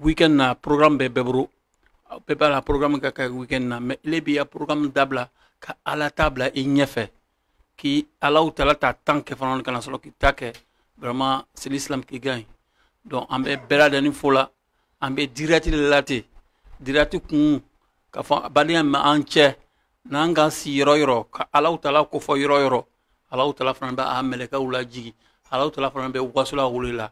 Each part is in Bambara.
weekend na programme be bebru pepe la programme ka weekend na mais il bi ya programme dabla ka ala tabla e nyefe ki ala utala ta tanke fanon kana solo ki take vraiment c'est l'islam qui gagne donc ambe berada ni fola ambe dirati lati dirati kun ka fa badiya ma anche nanga si yoro ka ala utala ko fo yoro ala utala fanan ba amele ka ula jigi ala utala fanan be wasula wulila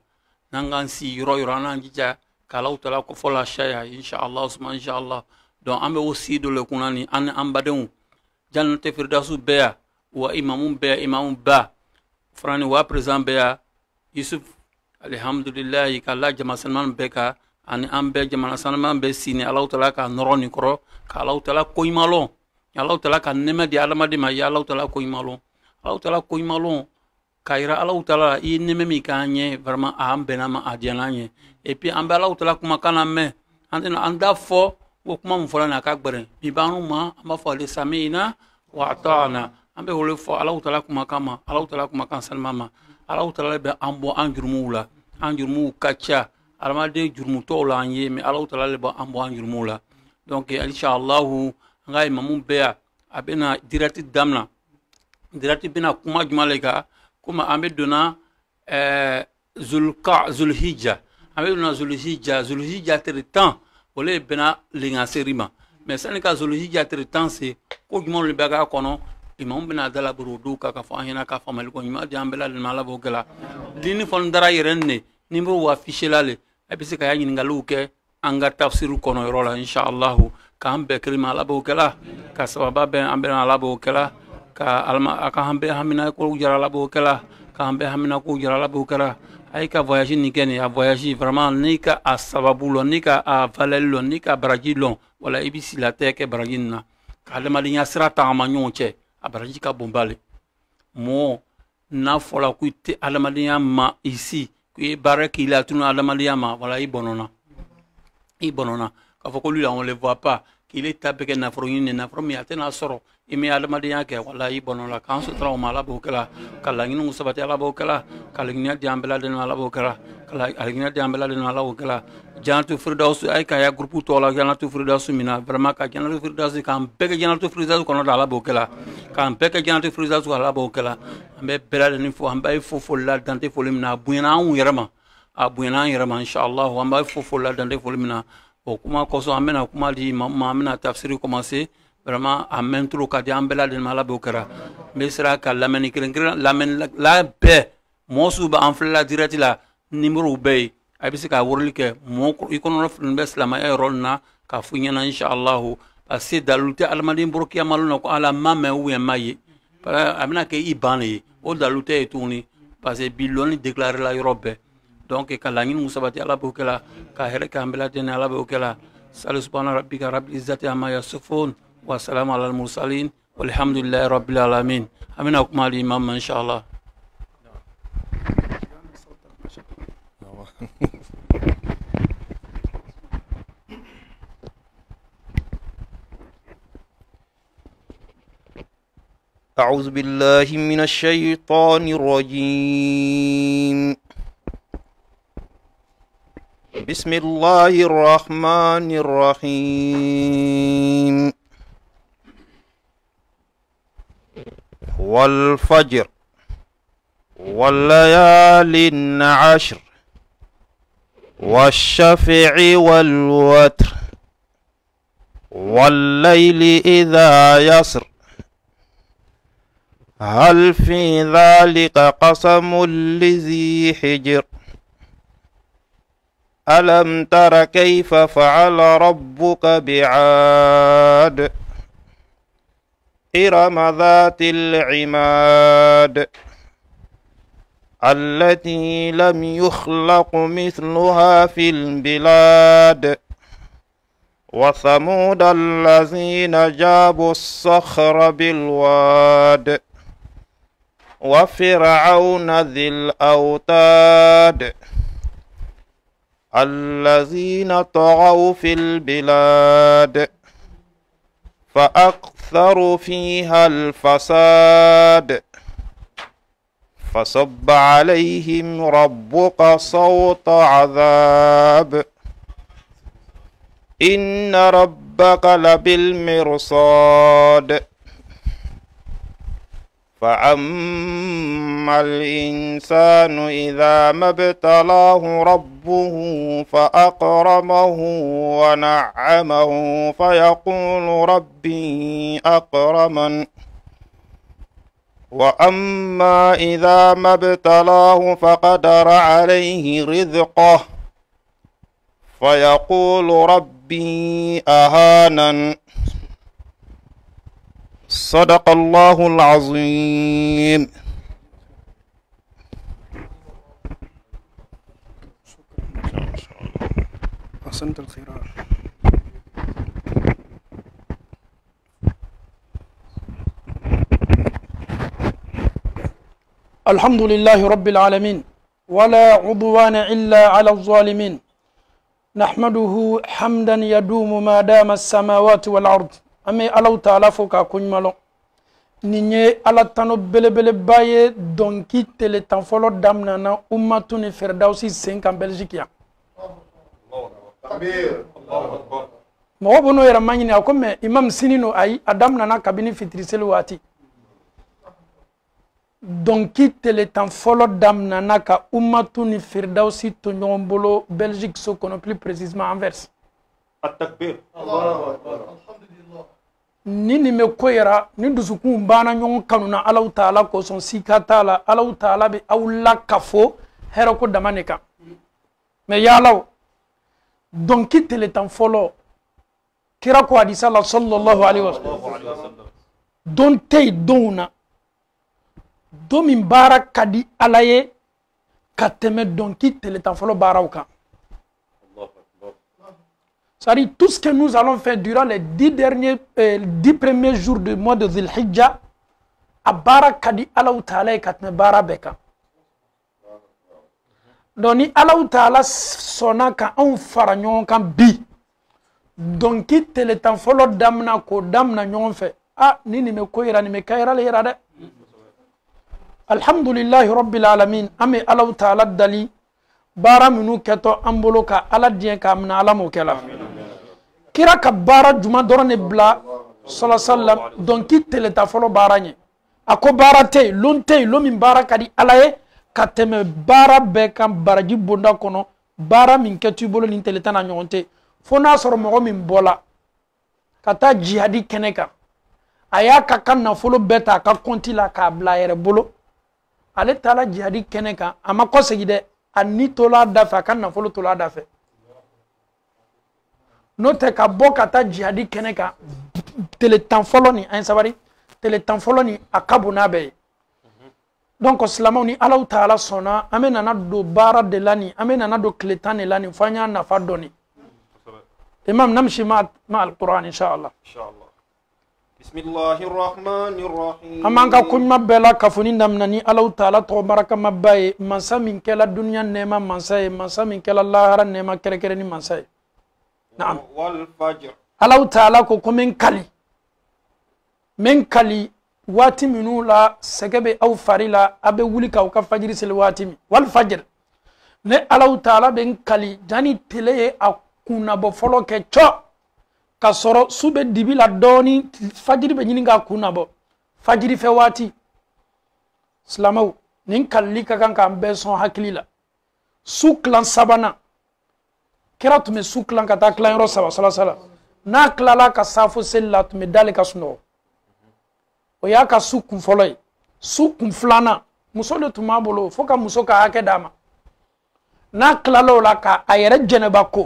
nanga si yoro nan jija ka ala utala ko fo la shaya inshallah usman inshallah donc ambe aussi do le kunani an ambadeu jannate firdausu beya wa imamum beya imamum ba frani wa président beya yusuf alhamdulillah ka la jama salman beka ani ambe jama salman be sini ala utala ka noroni koro ka ala utala ko imalo ala utala ka nema di alama di ma ya ala utala ko imalo ala utala ko imalo kaira ala utala i neme mi kanye vraiment ambe na ma adiananye et puis ambe ala utala kuma kana me andina anda fo wo kuma mfola na ka gbere bi banu ma amba fo le samina wa atana ambe wole fo ala utala kuma kama ala utala kuma kan salmama ala utala be ambo anjurmula anjurmu kacha alama de jurmu to la anye me ala utala le ba ambo anjurmula donc inshallah ngai mamun beya abena direct damna direct bina kuma jumalega kuma ambe dona zulhijja ambe dona zulhijja temps wole bena linga serima mais sanika zulhijja temps c'est ko jumon le baga kono imam bena dala burudu ka fa hina ka fa mal ko nyima jambela le mala bogala dini fon dara yerenne nimro wa fichela le abisi ka yin ngaluke anga tafsiru kono rola inshallah ka hambe krima la bogala ka sababa ben ambe la bogala ka alma aka hambe hamina ko jara la bogala ka hambe hamina ko jara la bogala ay ka voyage ni kene a voyage vraiment ni ka a sababulo ni ka a valelo ni ka brajilon wala ibisi la teke brajinna ka le malinya srata amanyonche a braji ka bombale mo na fola ku te alamadiya ma ici ku baraki la tunu alamadiya ma wala ibonona ka foko lui là on le voit pas qu'il est tapé que na froyine na fromi atena soro imi alamadiya ke wala ibonona kan so trauma la bokala kala nginu sabati ala bokala kala ngina diambela de la bokala kala ngina diambela de la bokala janatu firdaus ay ka ya groupe to la janatu firdaus mina vraiment ka janatu firdaus kan bege janatu firdaus kono la bokala kan bege janatu firdaus la bokala ambe berade ni fo ambe fo la dante fo limna buena un yerama a buena yerama inshallah ambe fo la dante fo limna o kuma koso amena kuma di mamna tafsiri commencer vraiment amen trop ka di ambela de mala bokara mesra ka lameni kren lamen la be mosu ba enfla direct la numéro be abisi ka worlike mo ikono rafin be islama e rolna ka funyana inshallah parce dalulte almadi mbroki amaluna ko ala mame ou maye amena ke ibane o dalulte e tourni parce biloni déclarer la europe donc ka langin musabati ala bokala ka here ka ambela de ala bokala salu subhana rabbika rabbil izzati amma yasifun والسلام على المرسلين والحمد لله رب العالمين امين اكم الامام ان شاء الله أعوذ بالله من الشيطان الرجيم بسم الله الرحمن الرحيم والفجر والليال العشر والشفع والوتر والليل إذا يسر هل في ذلك قسم لذي حجر ألم تر كيف فعل ربك بعاد إرم ذات العماد التي لم يخلق مثلها في البلاد وثمود الذين جابوا الصخر بالواد وفرعون ذي الأوتاد الذين طغوا في البلاد فأكثروا فيها الفساد فصب عليهم ربك صوت عذاب إن ربك لبالمرصاد فأما الإنسان إذا ما ابتلاه ربه فأكرمه ونعمه فيقول ربي أكرمن وأما إذا ما ابتلاه فقدر عليه رزقه فيقول ربي أهانن صدق الله العظيم. أحسنت الخيرات. الحمد لله رب العالمين ولا عدوان إلا على الظالمين نحمده حمدا يدوم ما دام السماوات والأرض أمي الله تعالى فوق كن مالو نيني على تانو بله بله باي دونكي تلي تنفولو دامنا نا أمتوني فردوسي سينكام بلجيكيا مغو بنو يرماني ني أكو مي إمام سينينو أي أدامنا نا كابيني فيتريسلو واتي donki teletan folo damna naka ummatuni firdausi to nyombolo Belgique so kono plus précisément Anvers التكبير Allahu Akbar alhamdulillah nini me koyera ni dusukun bana nyon kanuna Allah Taala ko son sikata Allah Taala be awla kafo hero ko damaneka me yalaw donki teletan folo kira ko hadisa sallallahu alaihi wasallam don tay dona domin bara kadi alaye kateme donki teletan folo baraw kan. C'est-à-dire tout ce que nous allons faire durant les 10 premiers jours du mois de Dhul Hijjah a bara kadi Allah Taala katme bara beka. Doni Allah Taala sona ka on fara nyon kan bi donki teletan folo damna ko damna nyon fe ah nini me koyra ni me kayra le yara de. Alhamdulillahi rabbil alamin ame Allah Taala dali bara minu keto ambolo ka ala dien ka amna ala mo kala kira ka bara juma dorone bla sallallahu sallam donki teleta folo bara nye ako bara te lonte lomin bara kadi alaye kateme bara be kam baraji bonda kono bara min ketu bolo ni teleta na nyonte fona soro mo min bola kata jihadi keneka aya ka kan na folo beta ka kontila ka bla yere bolo ale Taala jihadi keneka ama ko segide ani tola dafa kan na folo tola dafa no te ka bokata jihadi keneka teletan folo ni en sabari teletan folo ni akabuna be donc islamo ni Allah Taala sona amena na do bara de lani amena na do kletan lani fanya na fadoni imam namshi ma al-Quran inshallah bismillahir rahmanir rahim amanga kunma bela kafuni namnani Allah Taala to baraka mabay mansa min kala dunya nema mansa mansa min kala lahara nema kere kere ni mansa naam wal fajr Allah Taala ko men kali wati minula segebe au farila abe wuli ka fajiri sel wati mi wal fajr ne Allah Taala ben kali jani tele akuna bo folo ke cho kasoro sube dibila doni fajiri be nyininga kuna bo fajiri fe wati slamaw nin kalli ka kan kan be son hakilila suklan sabana kiratu me suklan ka ta klan ro sala na klala ka safu sellat me dale ka suno o ya ka sukun foloy sukun flana musolo tuma bolo foka musoka hake dama na klalo la ka ayere jeneba ko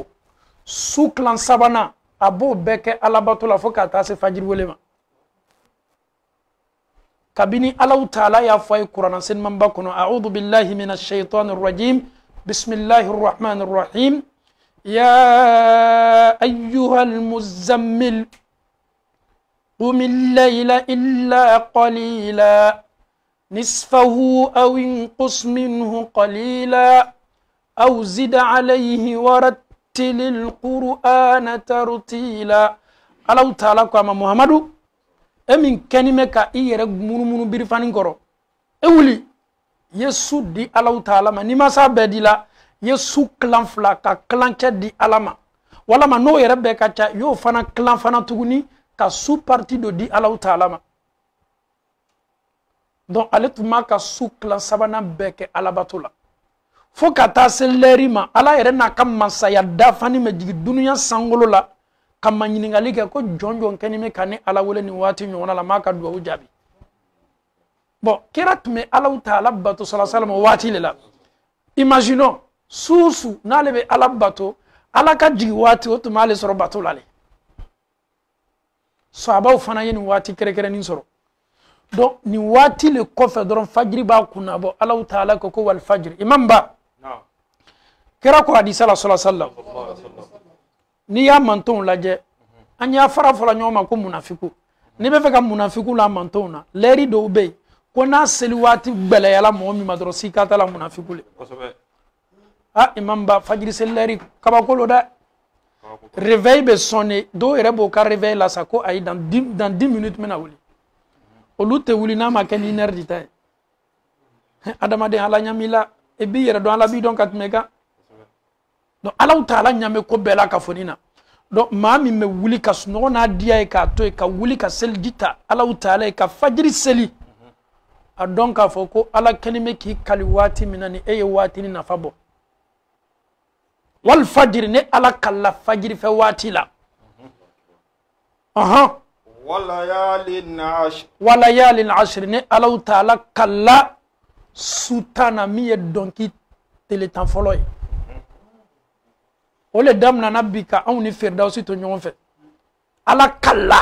suklan sabana abo beke alabatula foka ta se fajir welema kabini Allah Taala ya fay Qur'an sen mamba kono a'udhu billahi minash shaitanir rajim bismillahir rahmanir rahim ya ayyuhal muzammil qumil layla illa qalila nisfahu aw inqus minhu qalila aw zid alayhi tilil qur'ana tartila Allah Taala ko ama Muhammadu emin kenime ka iyere munu biri fanin koro e wuli yesu di Allah Taala ma ni masa bedila yesu klan fla ka klan ke di alama wala ma no yere be ka cha yo fana clan fana tuguni ka sous partie do di Allah Ta'ala ma donc ale tuma ka sous clan sabana be ke alabatula fo ka ta seleri ma ala yere na kam masaya da fani me jigi dunya sangolo la kam nyingali ke ko jonjon keni me kane ala wole ni wati nyona la maka do jabi bon kirat me Allah Ta'ala bato sallallahu alaihi wasallam wati lela imaginons susu nalebe ala bato ala ka jigi wati o tuma ale soro bato lale sahaba fana yeni wati kere kere ni soro donc ni wati le kofe doron fajri ba kuna bo Allah Ta'ala ko wal fajr imam ba kera ko hadisa la sallallahu alaihi wasallam ni ya manton laje anya fara fola nyoma ko munafiku ni be fe ka munafiku la manton na leri do be ko na seli wati gbele yala mo mi madro sikata la munafiku le imam ba fajri seleri kaba ko lo da réveil be sonné do rebo ka réveil la sako ay dans 10 minutes mena wuli olu te wuli na ma ken iner di tay adama de ala nyamila e bi yere do ala bi don kat mega donc Allah Ta'ala nyame ko bela ka fonina donc mami me wuli ka suno na dia e ka to e ka wuli ka sel dita Allah Ta'ala e ka fajri seli a donc ka foko ala kenime ki kali wati minani e wati ni nafabo wal fajr ne ala kala fajr fe wati la wala yalin ashr ne Allah Ta'ala kala sutana mi donki teletan foloy ole damna nabika on ni firdausi to nyon fe ala kala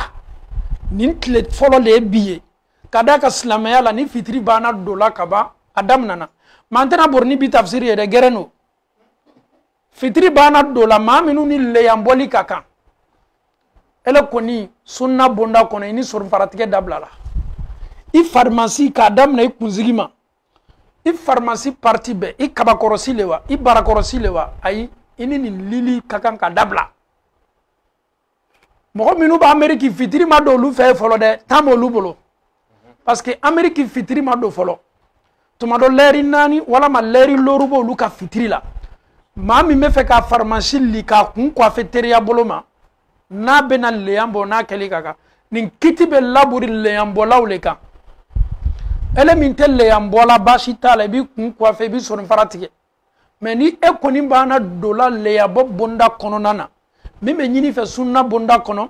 nin tile folo le biye kada ka islamaya la ni fitri bana dola kaba adam nana mantena borni bi tafsir ye de gereno fitri bana dola maminu ni le yamboli kaka ele koni sunna bonda kono ni sur faratike dablala I pharmacie ka adam na ikunzigima I pharmacie parti be I kabakorosi lewa I barakorosi lewa ayi ini ni lili kakan ka dabla mo minu ba Amerique fitri ma do lu fe folo de tamo lu bolo parce que Amerique fitri ma do folo to ma do leri nani wala ma leri loru bo lu ka fitri la ma mi me fe ka pharmacie li ka kun ko feteria bolo ma na bena leyambo na keli kaka nin kitibe laburi leyambo lawle ka ele min tel leyambo la bashi tala bi kun ko fe bi son faratike mais ni e koni bana dola leyabo bonda kono nana mi me nyini fe sunna bonda kono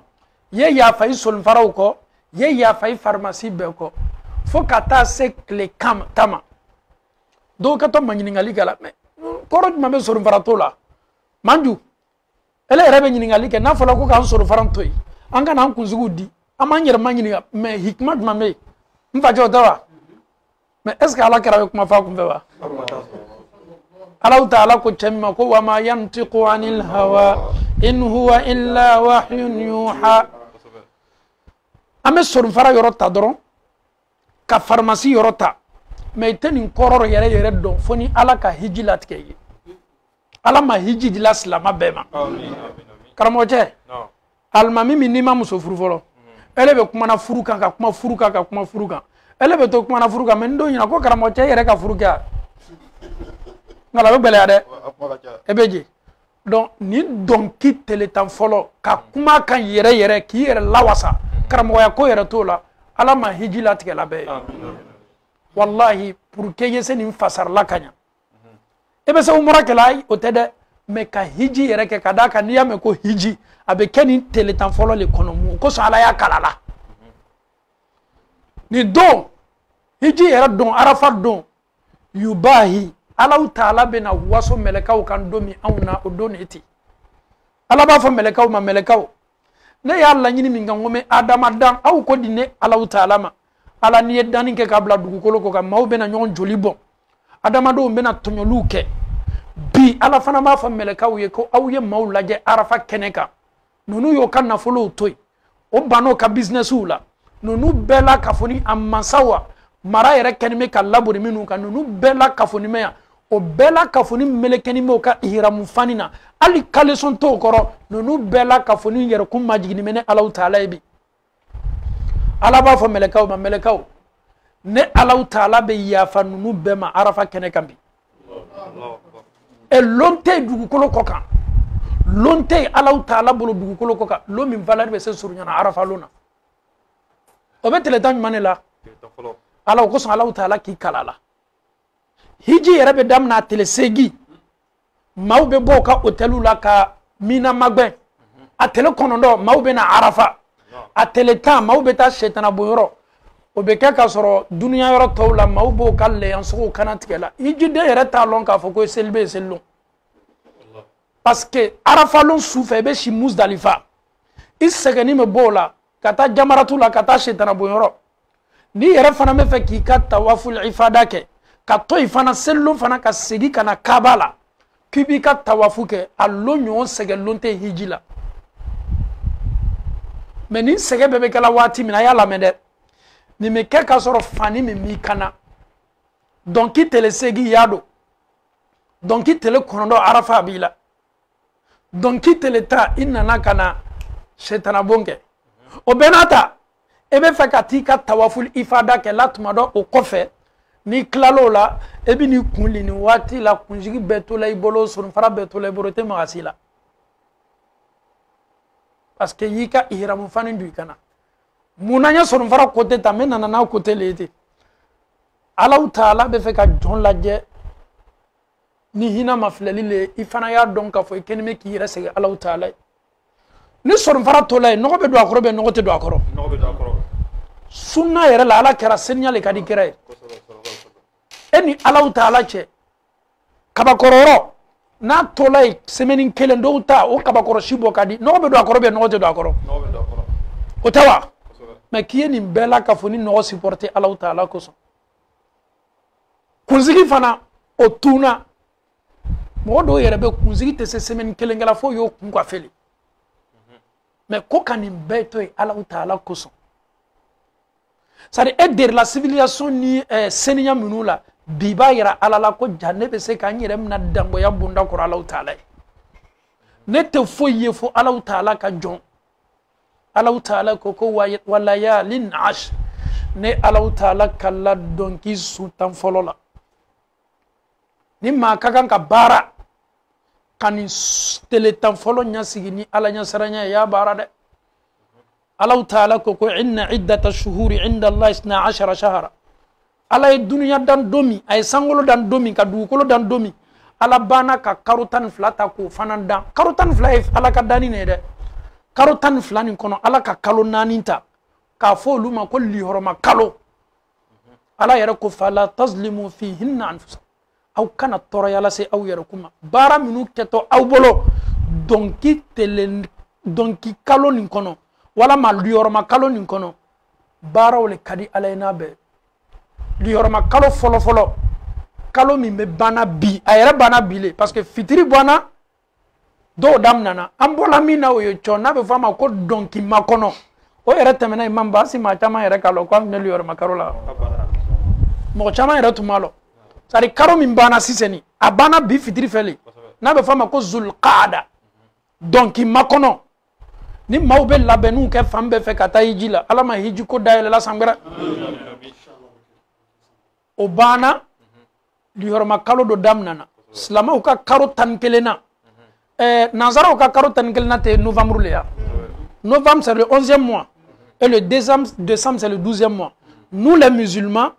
ye ya fay son faraw ko ye ya fay pharmacie be ko fo kata se kle kam tama do ka to manyini ngali gala mais koroj ma be son faratola manju ele rebe nyini ngali ke na fola ko kan son farantoy anga na kunzugu di amanyere manyini mais hikmat ma me mfa jotawa mais est ce que ala kara ko ma fa ko fewa Allah Ta'ala ko temma ko wama yantiqu anil hawa in huwa illa wahyun yuha ame sor fara yorota doron ka pharmacie yorota mais tenin kororo yere do foni ala ka hijilat keye ala ma hijid laslama bema amin karamoje no almami minima musofuru folo elebe kuma na furuka ka kuma furuka elebe to kuma na furuka mendo nyina ko karamoje yere ka furuka ngala be bele ade ebeje donc ni donki teletan folo ka kuma kan yere ki yere lawasa karamo ya ko yere tola ala ma hijila tike labe wallahi pour que yese ni fasar la kanya ebe se umura kelai otede me ka hiji yere ke kadaka ni ya me ko hiji abe keni teletan folo le konomu ko so ala ya kalala ni don hiji yere don arafa don yubahi Allah Ta'ala bena waso melekaw kan domi awna odoneti Allah ba fo melekaw ma melekaw ne ya Allah nyini minga ngome adama dan aw ko dine Allah Ta'ala ma ala ni yedani ke kabla dugu kolo ko kam maw bena nyon joli bon adama do bena tonyoluke bi ala fana ma fo melekaw ye ko aw ye maw laje arafa keneka nonu yo kan na folo toy o bano ka business ula nonu bela kafoni amansawa mara yere kenime ka laburi minu ka nonu bela kafoni meya o bela kafoni melekeni mo ka ihramu fanina ali kale son to koro nonu bela kafoni yere kum majigini mene Allah Ta'ala bi ala ba fo melekaw ma melekaw ne Allah Ta'ala be yafa nonu be ma arafa kene kambi e lonte dugu kolo kokan lonte Allahu Ta'ala bolo dugukolo ko ka lo min valeur be se surunyana arafa lona o be tele tan manela ala ko son Allahu Ta'ala ki kalala hiji yere be damna tele segi maw be bo ka hotelu la ka mina magbe a tele kono do maw be na arafa a tele tan maw be ta shetana boyoro o be ka soro dunya yoro tawla maw bo kalle yan so kana tigela hiji de yere ta lon ka fo ko selbe sello parce que arafa lon soufe be shi Muzdalifa isegani me bola kata jamaratu la kata shetana boyoro ni yere fana me fe ki ka tawaful ifada ke ka toy fana sello fana ka segi kana kabala kibi ka tawafu ke allo nyon sege lonte hijila meni sege bebe kala wati mina ya lamede ni me ke ka soro fani me mi kana donc tele segi yado donc tele konondo arafa bila donc tele ta inna kana shetana bonke o benata ebe fakati ka tawaful ifada ke latmado o kofe ni klalo la ebi ni kunli ni wati la kunjigi betola ibolo sun fara betola iborote magasila parce que yika ihramu fani ndu kana munanya sun fara kote tamena na kote lete Allahu Ta'ala be fe ka jon laje ni hina maflali le ifana ya don ka fo kenime ki hira sege Allahu Ta'ala ni sun fara tola no be do akoro be no te do akoro sunna yere la ala kera senyale kadi kere eni Allahu Ta'ala che kabakororo na tolai semenin kelen do ta o kabakoro shibo kadi no be do akoro be no te do akoro o tawa me kieni bela ka foni no supporter Allahu Ta'ala ko so kunzigi fana o tuna mo do yere be kunzigi te se semenin kelen gala fo yo kun kwa feli me ko kanin beto Allahu Ta'ala ko so c'est aider la civilisation ni seniya minula biba yira alala ko janne be se kan yire na dambo ya bunda ko Allahu Ta'ala ne te foye fo Allahu Ta'ala ka jon Allahu Ta'ala ko wala ya lin ash ne Allahu Ta'ala kala donki sultan folola ni ma kakan ka bara kani teletan folo nya sigini ala nya saranya ya bara de Allahu Ta'ala ko inna iddata shuhuri inda Allah 12 shahara ala dunya dan domi ay sangolo dan domi ka dukolo dan domi ala bana ka karutan flata ko fananda karutan fly ala ka dani ne de karutan flani kono ala ka kalo naninta ka fo luma ko li horoma kalo ala yara ko fala tazlimu fihinna anfusa aw kana toroya la se aw yara kuma bara minu keto aw bolo donki kalo nin kono wala ma liyorma kalo nin kono bara wala kadi alayna be liyorma kalo folo kalo mi me bana bi ayere bana bile parce que fitiri bana do dam nana ambola mina o yo chona be fama ko donki makono o yere temena imam basi ma chama yere kalo ko ne liyorma karo la mo chama yere tumalo sari karo mi bana siseni abana bi fitiri feli na be fama ko zulqaada donki makono ni mawbe labenu ke fambe fe kata hijila alama hiji ko dayele la sambera obana li horma kalo do damnana slama ka karo tankelena nazara ka karo tankelena te novembre le ya novembre c'est le 11e mois et le décembre c'est le 12e mois nous les musulmans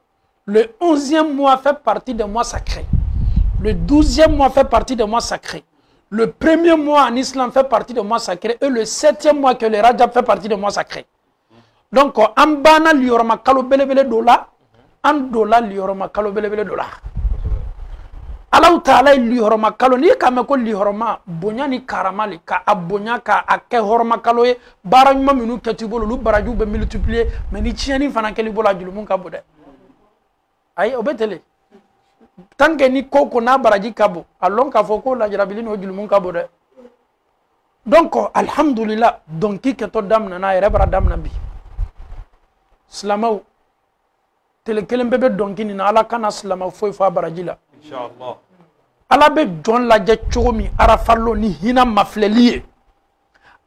le 11e mois fait partie des mois sacrés le 12e mois fait partie des mois sacrés. Le premier mois en islam fait partie des mois sacrés et le 7e mois que le Rajab fait partie des mois sacrés. Donc, en bana liorma kalo belebele dola, en dola liorma kalo belebele dola. Allah Ta'ala liorma kalo ni kame ko liorma bonya ni karamali ka abonya ka ake horma kalo e baranyuma minu ketibolo lu baraju be multiplier mais ni tieni fana keli bola julumun ka bode. Ay obetele. Tant que ni koko na baraji kabo alon ka foko la jarabili no julmun kabo de donc alhamdulillah donc ki to damna na yere bara damna bi slamaw tele kelem bebe donc ni na ala kana slamaw foy fa baraji la inshallah ala be jon la je chomi arafallo ni hina mafleliye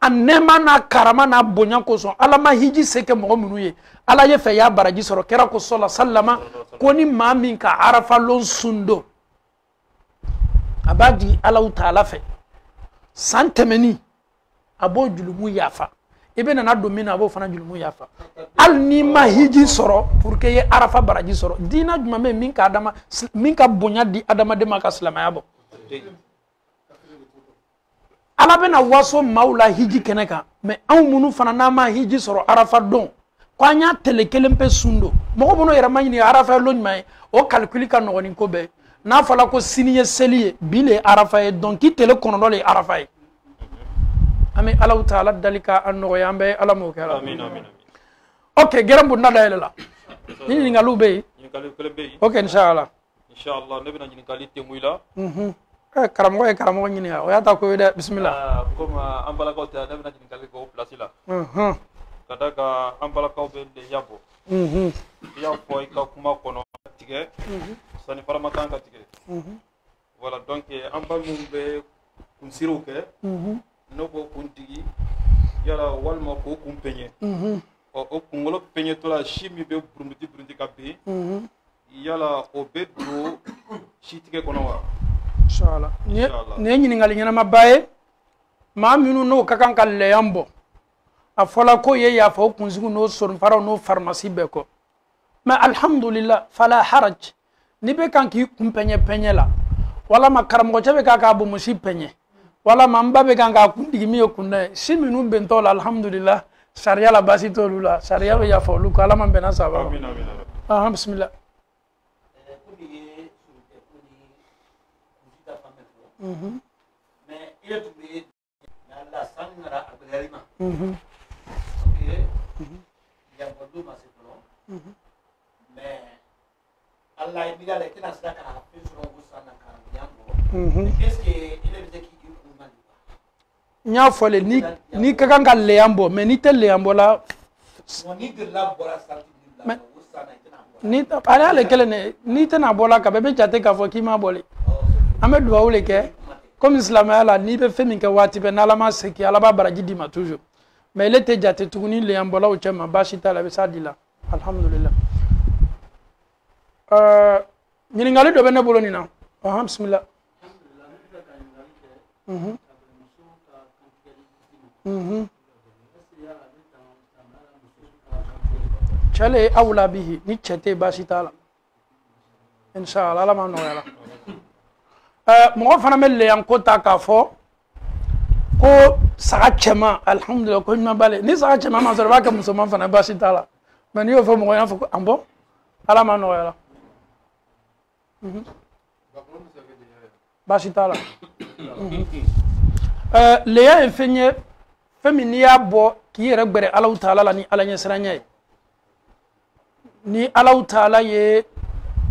anema na karama na bonya ko so ala ma hiji seke mo munu ye ala ye fe ya baraji soro kera ko sallallahu sallama koni mamin ka arafa lon sundo abadi Allah Ta'ala fe san tɛmɛni a b'o julumu yafa i bɛ nana don min na a b'o fana julumu yafa hali n'i ma hiji sɔrɔ pour que i ye arafa baraji sɔrɔ diina jumɛn bɛ yen min ka bonya di adamaden ma ka silamɛya bɔ ala bɛna waso maaw la hiji kɛnɛ kan mais anw minnu fana n'an ma hiji sɔrɔ arafa don ko an y'a tele kelen pe sun don mɔgɔ minnu yɛrɛ ma ɲini arafa ye lon ɲuman ye o calcul ka nɔgɔn ni ko bɛɛ n'a fɔra ko sini ye seli ye bi le arafa ye donc i tele kɔnɔntɔn le ye arafa ye an bɛ Alahu taala dali ka a nɔgɔya an bɛ ala m'o kɛ ala ok gɛrɛ bunda dayɛlɛ la ni ɲininkaliw bɛ yen ok inshallah ne bɛna ɲininkali tɛngu i la karamɔgɔ ye karamɔgɔ ɲininka o y'a ta ko ye dɛ bisimila komi an balakaw tɛ ne bɛna ɲininkali kɛ o place la ka da kan an balakaw bɛ leya bɔ i y'a fɔ i ka kuma kɔnɔ tigɛ sani farama kan ka tigɛ voilà donc an ba minnu bɛ kunsiriw kɛ n'o ko kuntigi yala walima k'o kun pɛɲɛ o kunkolo pɛɲɛtɔla si min bɛ burunti ka bin yala o bɛ don si tigɛ kɔnɔ wa inshallah nin ye ɲininkali ɲɛnamaba ye maa minnu n'o ka kan ka lɛyan bɔ a fɔla ko ye yafa o kunsigiw n'o sonfaraw n'o farmasi bɛɛ kɔ mais alhamdulillah fala haraj ni bɛ kan k'i kun pɛɲɛ la walama karamɔgɔcɛ bɛ kan k'a bomosi pɛɲɛ walama n ba bɛ kan k'a kuntigi min ye kunda ye si minnu bɛntɔ la alhamdulillah sariya la baasi t'olu la sariya bɛ yafa olu ko ala ma bɛnna saba ma bisimila mais il est tombé dans la sangra abdelima ya bodu masito mais Allah il a les kina saka na fisro busana kan yango est-ce que il est de qui nya fole ni ka kan ka leyambo mais ni te leyambo la ni de la bora santi la busana ni ala le kele ne ni te na bola ka be jate ka fo ki ma bole ame duwawu le kɛ comme silamɛya la n'i bɛ fɛn min kɛ waati bɛɛ n'ala ma se k'i ala b'a baraji d'i ma toujours mais ele tɛ jate tuguni leyanbɔlaw cɛ ma baasi t'a la i bɛ s'a di la alhamdulillah ɲininkali dɔ bɛ ne bolo nin na bisimila cɛ le ye awula bihi ni cɛ tɛ baasi t'a la inshallah ala ma nɔgɔya la mɔgɔ fana bɛ leyan ko ta k'a fɔ ko saga cɛman alhamdulillah ko ɲuman b'ale ni saga cɛman ma sɔrɔ i b'a kɛ musoman fana baasi t'a la mais n'i y'o fɔ mɔgɔ y'a fɔ ko an bɔ ala ma nɔgɔya la baasi t'a la leya ye fɛn ye fɛn min n'i y'a bɔ k'i yɛrɛ gbɛrɛ Alahu taala la ni ala ɲɛsiranya ye ni Alahu taala ye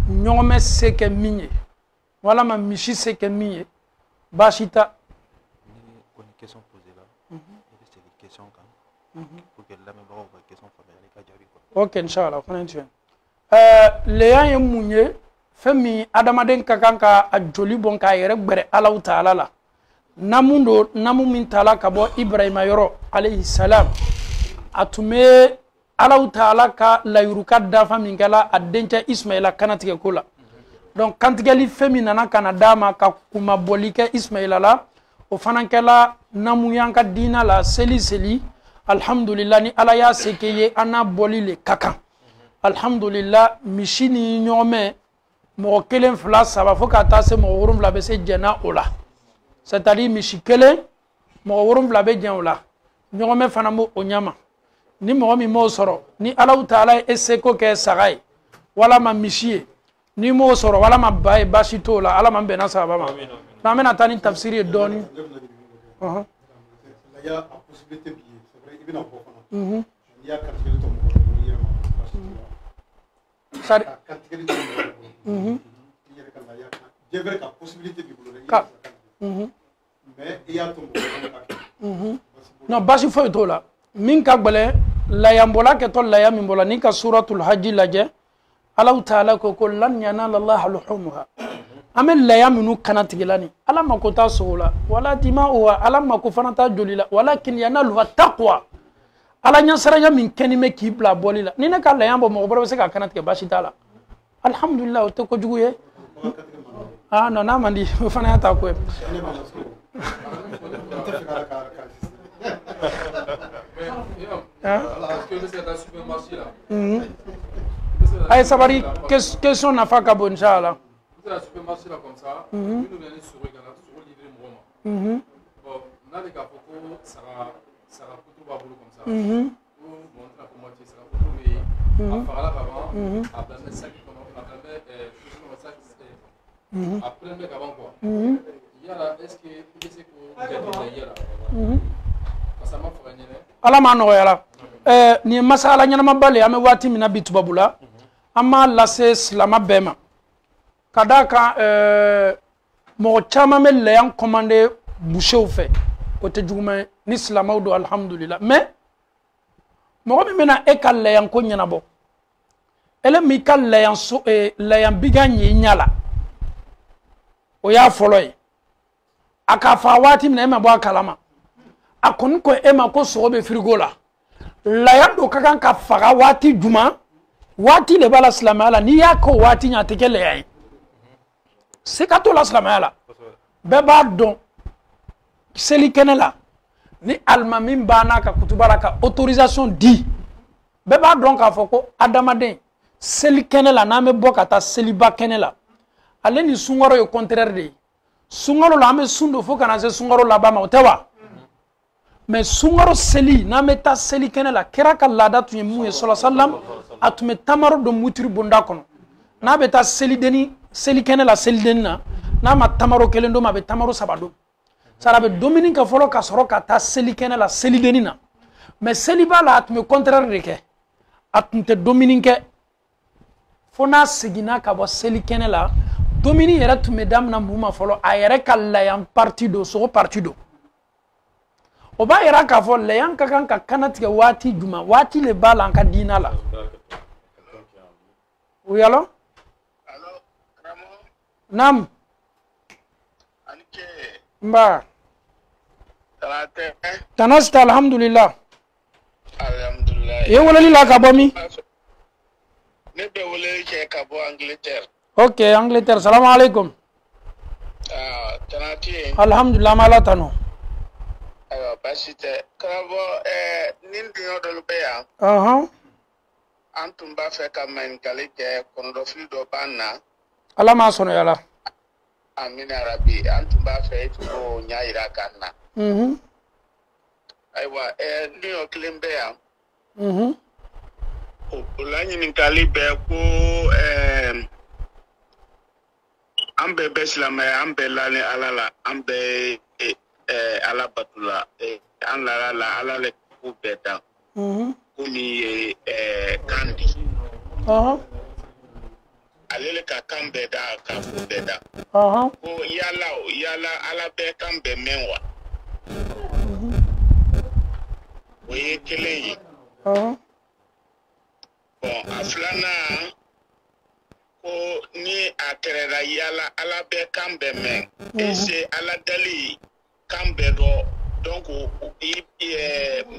ɲɔgɔnmɛ se kɛ min ye walama misi se kɛ min ye baasi ta question posée là c'est des questions quand pour que lamɛnbagaw ka question faamuyali ka jaabi quoi ok inshallah fana tiɲɛ leya ye mun ye fɛn min adamaden ka kan ka a joli bɔn k'a yɛrɛ gbɛrɛ Alahu taala la namu min taala ka bɔ Ibrahima yɔrɔ alayhi salam a tun bɛ Alahu taala ka layuruka dafa min kɛla a dencɛ Ismaila kanatigɛ ko la donc kantigɛli fɛn min nana kana d'a ma ka kumabɔli kɛ Ismaila la o fana kɛla namuyan ka diina la seli alhamdulillah ni ala y'a se kɛ ye an n'a bɔli le ka kan alhamdulillah misi ni ɲɔgɔmɛ mɔgɔ kelen fila saba fo ka taa se mɔgɔ wolonwula bɛ se jɛnna o la c'est à dire misi kelen mɔgɔ wolonwula bɛ jɛn o la ɲɔgɔmɛ fana b'o o ɲama ni mɔgɔ min m'o sɔrɔ ni Alahu taala ye e seko kɛ saga ye walama misi ye ni m'o sɔrɔ walama ba ye baasi t'o la ala ma bɛnna sababa ma n'an bɛna taa ni tafsiri ye dɔɔni non baasi foyi t'o la min ka gbɛlɛn layanbɔla kɛtɔ laya min bɔla ni ka suratul hajji lajɛ Alahu taala ko lan yanala Allaha luhumuha an bɛ laya minnu kana tigɛla ni ala mako t'a sogo la wala dima'uha ala mako fana t'a joli la walakin yanaluha taqwa ala ɲɛsiranya min kɛni bɛ k'i bila bɔli la ni ne ka laya bɔ mɔgɔ wɛrɛ bɛ se k'a kana tigɛ baasi t'a la alhamdulillah o tɛ kojugu ye non n'a man di o fana y'a ta ko ye Aïe, sabari, question n'a pas qu'à bon, Inch'Allah. Vous avez un supermarché là comme ça, vous nous venez sur le livre Mouma. Bon, là, les gars, ça va plutôt pas comme ça. Vous montrez la moitié, ça va plutôt mais à faire là avant, à placer ça qui commence, à placer ça après le mec avant quoi. Il y a là, est-ce que vous êtes pour il y a là parce que ça m'a fait gagner. Ala ma no yala ni masala nyana mabale ame wati mina bitu babula ama lase slama bema kadaka mo chama me le yan commandé boucher fait côté djouma ni slama do alhamdulillah mais mo mi mena e kal le yan ko nyana bo ele mi kal le yan so le yan biganyi nyala o ya foloy aka fa wati mina ma bo kalama akon ko ema ko sobe frigo la yando kakan ka faga wati juma wati le bala slamala ni yako wati nya tekele yai c'est ka to la slamala be ba don seli kenela ni almamim bana ka kutubara ka autorisation di be ba don ka foko adamaden seli kenela na me bokata seli ba kenela ale ni sungoro yo contraire de sungoro la me sundo fo kana se sungoro la ba ma otewa mais sungaro seli na meta seli kenela kera ka lada tu yemu sallallahu alaihi wasallam atume tamaro do mutiri bonda kono na beta seli deni seli kenela seli denna na ma tamaro kelendo ma be tamaro sabado sara be dominika folo ka soro ka ta seli kenela seli denina mais seli bala atume contraire reke atunte dominike fona segina ka bo seli kenela domini yera tume damna muma folo ayere kala yam partido so partido oba yera ka fo le yan ka kan ka kanati wati juma wati le bala ka dina la oui allo Ramo nam anike mba tarate tanasta alhamdulillah alhamdulillah wala li la ka bomi ne be wole ke ka bo Angleterre ok Angleterre salam alaikum tanati alhamdulillah mala tano ayo basite krabo nindi odol be ya antum ba fe ka man kalike kondo fido banna ala ma sono yala amina rabbi antum ba fe to nyaira kanna aywa New York limbe ya olanyi ni kalibe ko ambe beslama ambe lani alala ambe ala batula an la ala le ku beta kumi kandi alele ka kambe da ka ku beta ko yala ala be kambe menwa oye keleyi bon aflana ko ni akerera yala ala be kambe men ese ala dali kambe do donc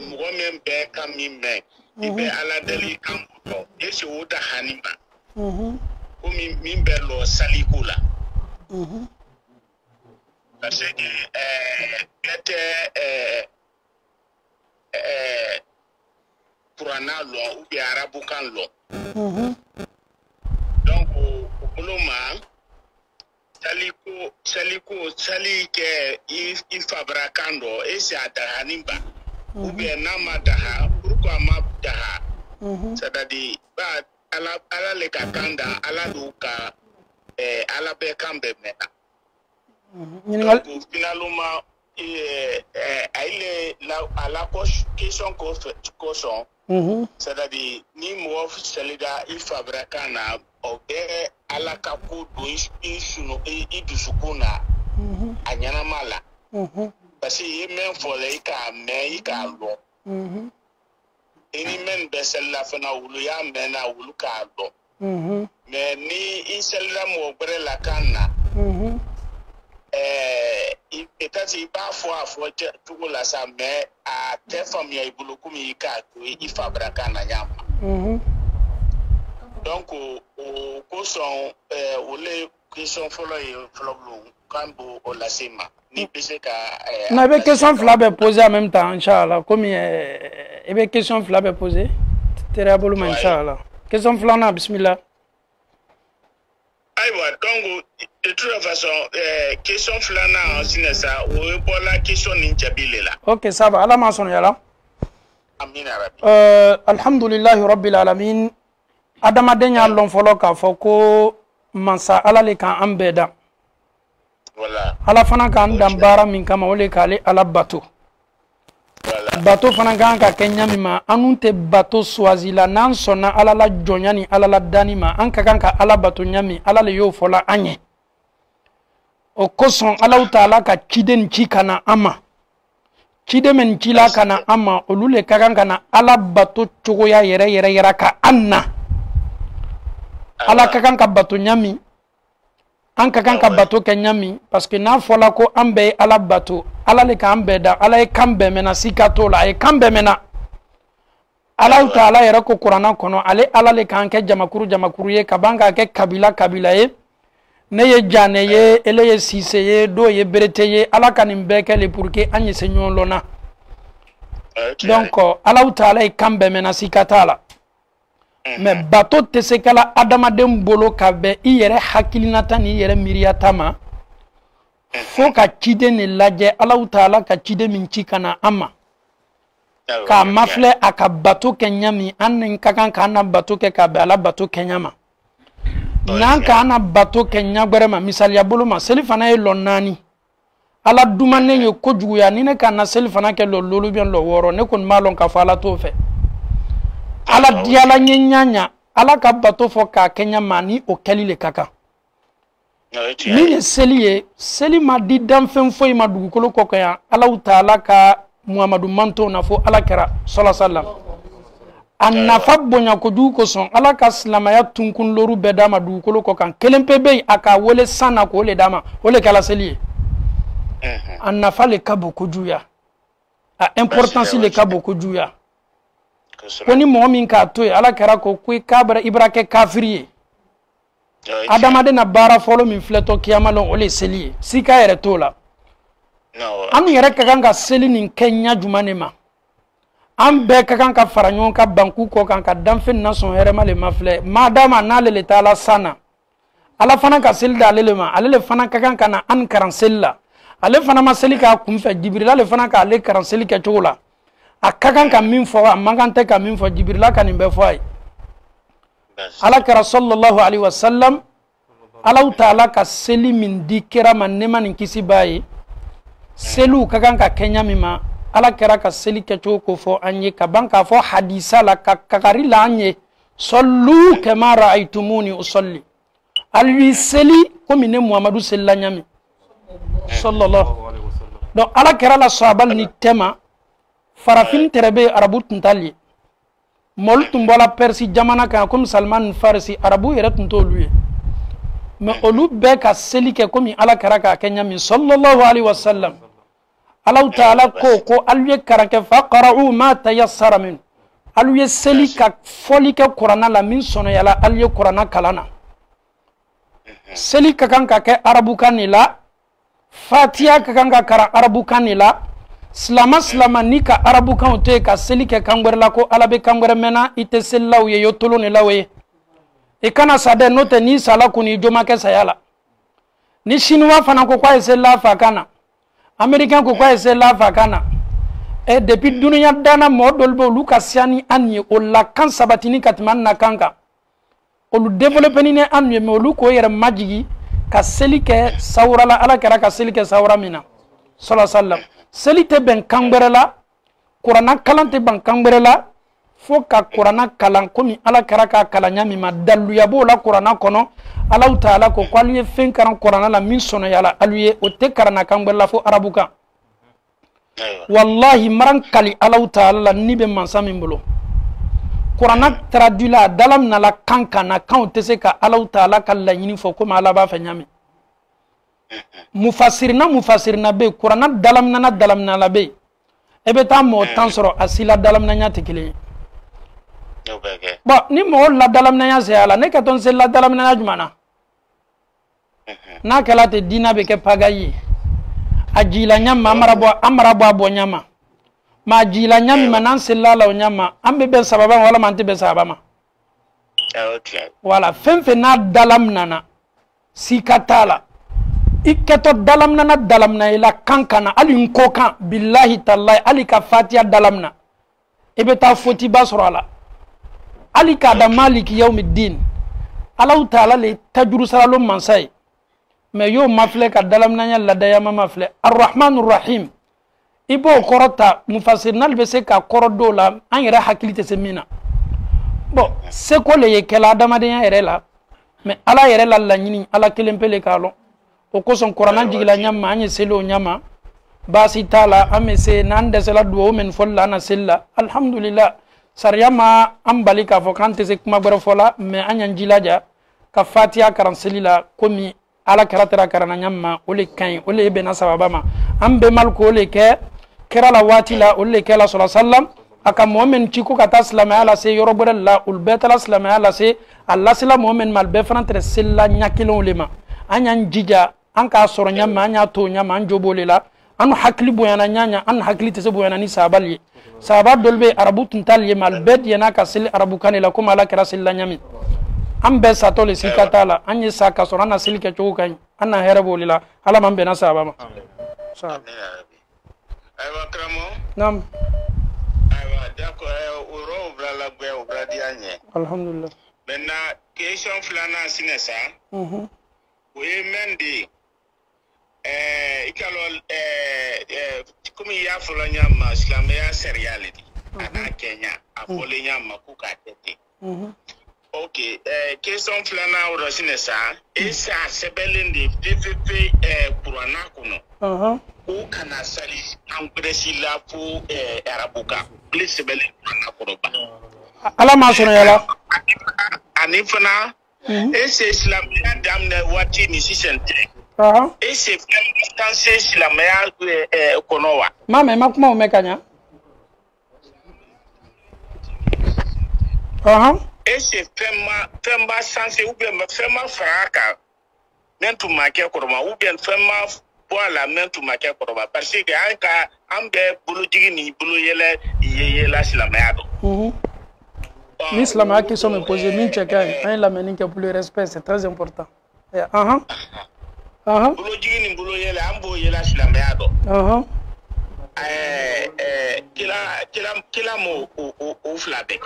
mogomen be kami men ibe ala dali kambo ese woda hanima ko min be lo salikula parce que bete Kurana lo ou bien arabu kan lo donc okuloma sali ke il fabricando ese adahanimba ou bien nama daha pourquoi ma daha c'est-à-dire ba ala le kakanda ala duka ala be kambe mena donc finalement aile la la question question c'est-à-dire ni mo selida il fabricana obe ala kaku do isuno idusukuna anyana mala parce que même volé ka me ka lo ini men besel la fana wulu ya mena wulu ka lo mais ni isella mo bre la kana peut-être pas fois tout la ça mais à te famille ibulu kumi ka to i fabrika na nyama donc au son le question follow Kambo au Lasema. Ni pese ka. On avait question flabé posée en même temps, Inch'Allah. Comme il y avait question flabé posée. Terrible, Inch'Allah. Question flana, bismillah. Aïwa, donc, de toute façon, question flana, c'est ça. Ou pour la question ninjabile là. Ok, ça va. Allah m'a sonné là. Amin Arabi. Alhamdulillah, Rabbil Alamin. Adamaden ya lon folo ka fɔ ko mansa ala le kan an bɛɛ da ala fana k'an dan baara min kama o le k'ale ala bato bato fana kan ka kɛ ɲami ma an tɛ bato suwazi la n'an sɔnna ala la jɔnya ni ala la danni ma an ka kan ka ala bato ɲami ala le y'o fɔla an ye o kosɔn alaw ta'ala ka ciden ci ka na an ma ciden min cila ka na an ma olu le ka kan ka na ala bato cogoya yɛrɛ yɛrɛ yɛrɛ ka an na ala ka kan ka bato ɲami an ka kan ka bato kɛ ɲami parce que n'a fɔla ko an bɛɛ ye ala bato ala le k'an bɛɛ da ala ye kan bɛɛ mɛna sika t'o la a ye kan bɛɛ mɛna ala ta'ala yɛrɛ ko kuranna kɔnɔ ale ala le k'an kɛ jamakuru jamakuru ye ka ban k'a kɛ kabila kabila ye ne ye jane ye ele ye sise ye do ye berete ye ala ka nin bɛɛ kɛ le pour que an ye se ɲɔgɔn lɔnna donc ala ta'ala ye kan bɛɛ mɛna sika t'a la mais bato tɛ se kala adamaden bolo ka bɛn i yɛrɛ hakilinata ni yɛrɛ miiriyata ma fo ka ciden de lajɛ Allahu Taala ka ciden min ci ka na an ma k'a mafilɛ a ka bato kɛ ɲami an ni ka kan k'an na bato kɛ ka bɛn ala bato kɛ ɲa ma n'an k'an na bato kɛ ɲagwɛrɛ ma misaliya bolo ma seli fana ye lɔ 4 ala dumanen ye kojuguya ni ne k'an na seli fana kɛ lɔ 7 bien lɔ 6 ne kɔni b'a lɔn k'a fɔ ala t'o fɛ ala diala nye ɲaɲa ala ka bato fɔ k'a kɛ ɲama ni o kɛli le ka kan min ye seli ma di danfɛn foyi ma dugukolo kɔkɔ yan Allahu Taala ka Muhamadu manto na fɔ ala kɛra sallallahu a nafa bonya kojugu kosɔn ala ka silamaya tunkun loru bɛɛ d'a ma dugukolo kɔ kan kelen pe bɛ yen a ka wele san na k'o le d'a ma o le kɛla seli ye a nafa le ka bon kojuguya a importance le ka bon kojuguya ko ni mɔgɔ min k'a to yen ala kɛra ko i b'a kɛ kafiri ye adamaden na baara fɔlɔ min filɛtɔ kiyama lɔn o le seli ye sika yɛrɛ t'o la an yɛrɛ ka kan ka seli nin kɛ ɲa jumɛn de ma an bɛɛ ka kan ka fara ɲɔgɔn ka banku kɔ kan ka danfɛn nasɔn hɛrɛma le ma filɛ madama n'ale le t'a la san na ala fana ka seli d'ale le ma ale le fana ka kan ka na an karan seli la ale fana ma seli k'a kunfɛ jibirila le fana k'ale karan seli kɛ cogo la a ka kan ka min fɔ a man kan tɛ ka min fɔ jibirila ka nin bɛɛ fɔ a ye ala kɛra sallallahu alaihi wasallam Allahu Taala ka seli min di kɛra ma nema nin kisi b'a ye seliw ka kan ka kɛ ɲa min ma ala kɛra ka seli kɛcogo ko fɔ an ye ka ban k'a fɔ hadisa la ka kakari la an ye sallu kama ra'aytumuni usalli alu seli komi ne Muhamadu selila ɲa min sallallahu donc ala kɛra la sahabal ni tema farafin terebe arabu tuntali mol tumbola persi jamana kan comme Salman Farsi arabu yɛrɛ tun t'olu ye mais olu bɛɛ ka seli kɛ komi ala kɛra k'a kɛ ɲa min sallallahu alaihi wasallam Allahu Taala ko alu ye karakɛ faqra'u ma tayassara min alu ye seli ka fɔli kɛ kuranna la min sɔnɔyala alu ye kuranna kalan na seli ka kan ka kɛ arabukan de la fatiha ka kan ka kalan arabukan de la silama ni ka arabukan to ye ka seli kɛ kan wɛrɛ la ko ala bɛ kan wɛrɛ mɛnna i tɛ selilaw ye yo tolo ni law ye i kana sa dɛ n'o tɛ n'i sala kun i jo ma kɛ saya la ni chinois fana ko k'a ye selila a fa kan na américain ko k'a ye selila a fa kan na depuis duniya dana mɔgɔ dɔw bɛ olu ka siya ni an ye o la kan sabatini ka tɛmɛ an na kan kan olu développer ni an ye mais olu k'o yɛrɛ majigi ka seli kɛ sawura la ala kɛra ka seli kɛ sawura min na sallallahu alaihi wasallam seli tɛ bɛn kan wɛrɛ la kuranna kalan tɛ bɛn kan wɛrɛ la fo ka kuranna kalan komi ala kɛra k'a kalan ɲa min ma daluya b'o la kuranna kɔnɔ Allahu Taala ko alu ye fɛn kalan kuranna la min sɔnɔyala alu ye o tɛ karanna kan wɛrɛ la fo arabu kan wallahi maran kali Allahu Taala la ni bɛ mansa min bolo kuranna traduit la dala min na la kan kan na kanw tɛ se ka Allahu Taala ka laɲini fɔ komi ala b'a fɛ ɲa min mufassirina be kuranna dalamina la be e bɛ taa mɔgɔ 10 sɔrɔ a si la dalaminaya tɛ kelen ye bon ni mɔgɔ la dalaminaya se a la ne ka tɔn se la dalaminaya jumɛn na na kala te dina be ke pagayi ajila nyama amara bo abo nyama ma ajila nyami manan selala nyama ambe be sababa wala man te be sabama Okay. wala fenfe na dalam nana sikatala iketo dalam nana ila kankana ali nkokan billahi tallahi ali ka fatiha dalamna ibeta foti basrala ali ka da maliki yawmiddin Allah taala le tajuru saralo mansai me yo mafle ka dalamna nya ladaya mafle arrahmanur rahim ibo korota mufassirnal be se ka korodo la an yera hakilite semina bon c'est ko le yekela damaden yere la mais ala yere la nyini ala kelempele kalo o ko son qur'an jigila nyama anye selo nyama basi tala amese nande sela duo men folla na sella alhamdulillah sariyama ambalika fo kante se kuma gbara fola mais anya jilaja ka fatiha karan selila komi ala karatara karana nyama ole kan ole be na sababa ambe mal ko ole ke kera la watila ole ke la sallallahu alaihi wasallam aka mu'min ci ko kata islamaya la se yorobore la ul betala islamaya la se allah sila mu'min mal be frantre sella nyakilon lema anyan jija an ka soro nyama anya to nyama an jobole la an hakli boyana nyanya an hakli te se boyana ni sabali sabar dolbe arabu tuntal ye mal bet yana ka sel arabu kanela kuma la kera sella nyami an be satole sikatala an yi saka soro na silke chokan an na herabole la ala man be na sabama aywa kramo nam d'accord oro brala gwe obradi anye alhamdulillah maintenant question flana sinesa we mendi ikalo comme ya fulanya ma islamia seriality ana Kenya afole nyama kuka tete okay question flana oro sinesa esa sebelende ppp kurana kuno kana sali angresi la fu arabuka please sebelende kurana kuroba ala ma sono yala ani fana ese islamia damne wati ni sisente ese fense islamia konowa mama makuma umekanya ese femba sanse ube fema fraka mentu make koroma ube fema boala mentu make koroma parce que anka ambe bulujigi ni bulu yele la islamia do l'islam a question me poser min cheka la menin que pour le respect c'est très important bulujigi ni bulu yele ambo yele islamia do kila mo o flabe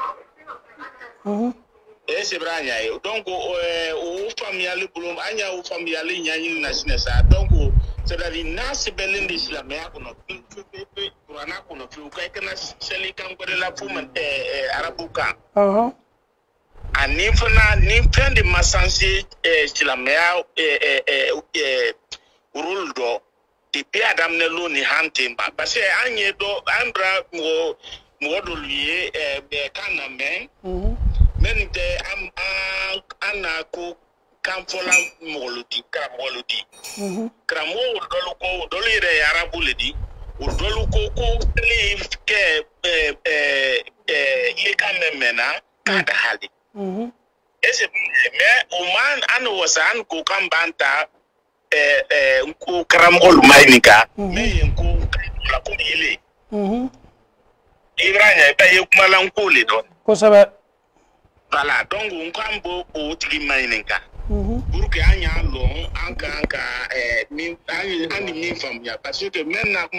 c'est branya donc o familial bulum anya o familial nyanyi na sinesa donc c'est-à-dire nas belin l'islam ya kono qur'ana kono fi ko kana seli kan ko la fuman arabuka ani fana ni prendre ma sensé islam ya ruldo depuis adam ne lo ni hantimba parce que anye do ambra mo do lié kana men menite ana ko kamfola moludi kramoludi kramo dolu ire arabu ledi dolu ko li ke ye kamemena kada hali ese me oman an wasan ko kambanta ko kramol mainika me ko la ko ile ibranya ba ye kuma lan ko le don ko sabe voilà donc on cambo o tri maininga pour que anya long anka min ani min famia parce que maintenant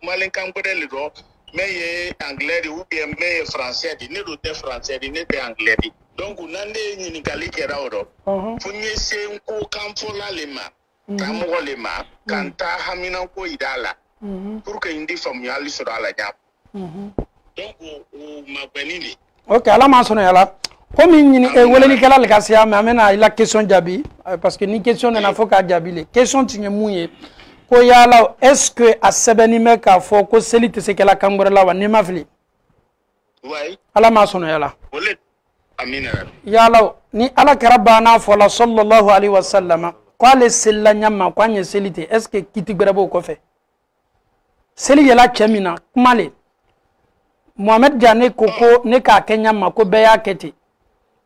malen kan ko le do mais anglais ou bien mais français di ne do te français di ne te anglais di donc nande ni kali ke rawdo funye se ko kamfo la lema kamo lema kanta hamina ko idala pour que indi famia li so ala nyap donc o mabenini ok ala ma sono yala comme ni wala ni kala ka sia mais amena ila question jabi parce que ni question na faut ka jabi le question tinye muye ko yala est-ce que a sebeni me ka fo ko selite se kala kambura la wa ni mafli ouais ala ma sono yala wala amina yala ni ala karabana fo la sallallahu alaihi wasallam ko le sella nyama ko anye selite est-ce que kitigbere ko fe seli yala chemina kumale Mohamed Diané koko ne ka Kenya mako beya keti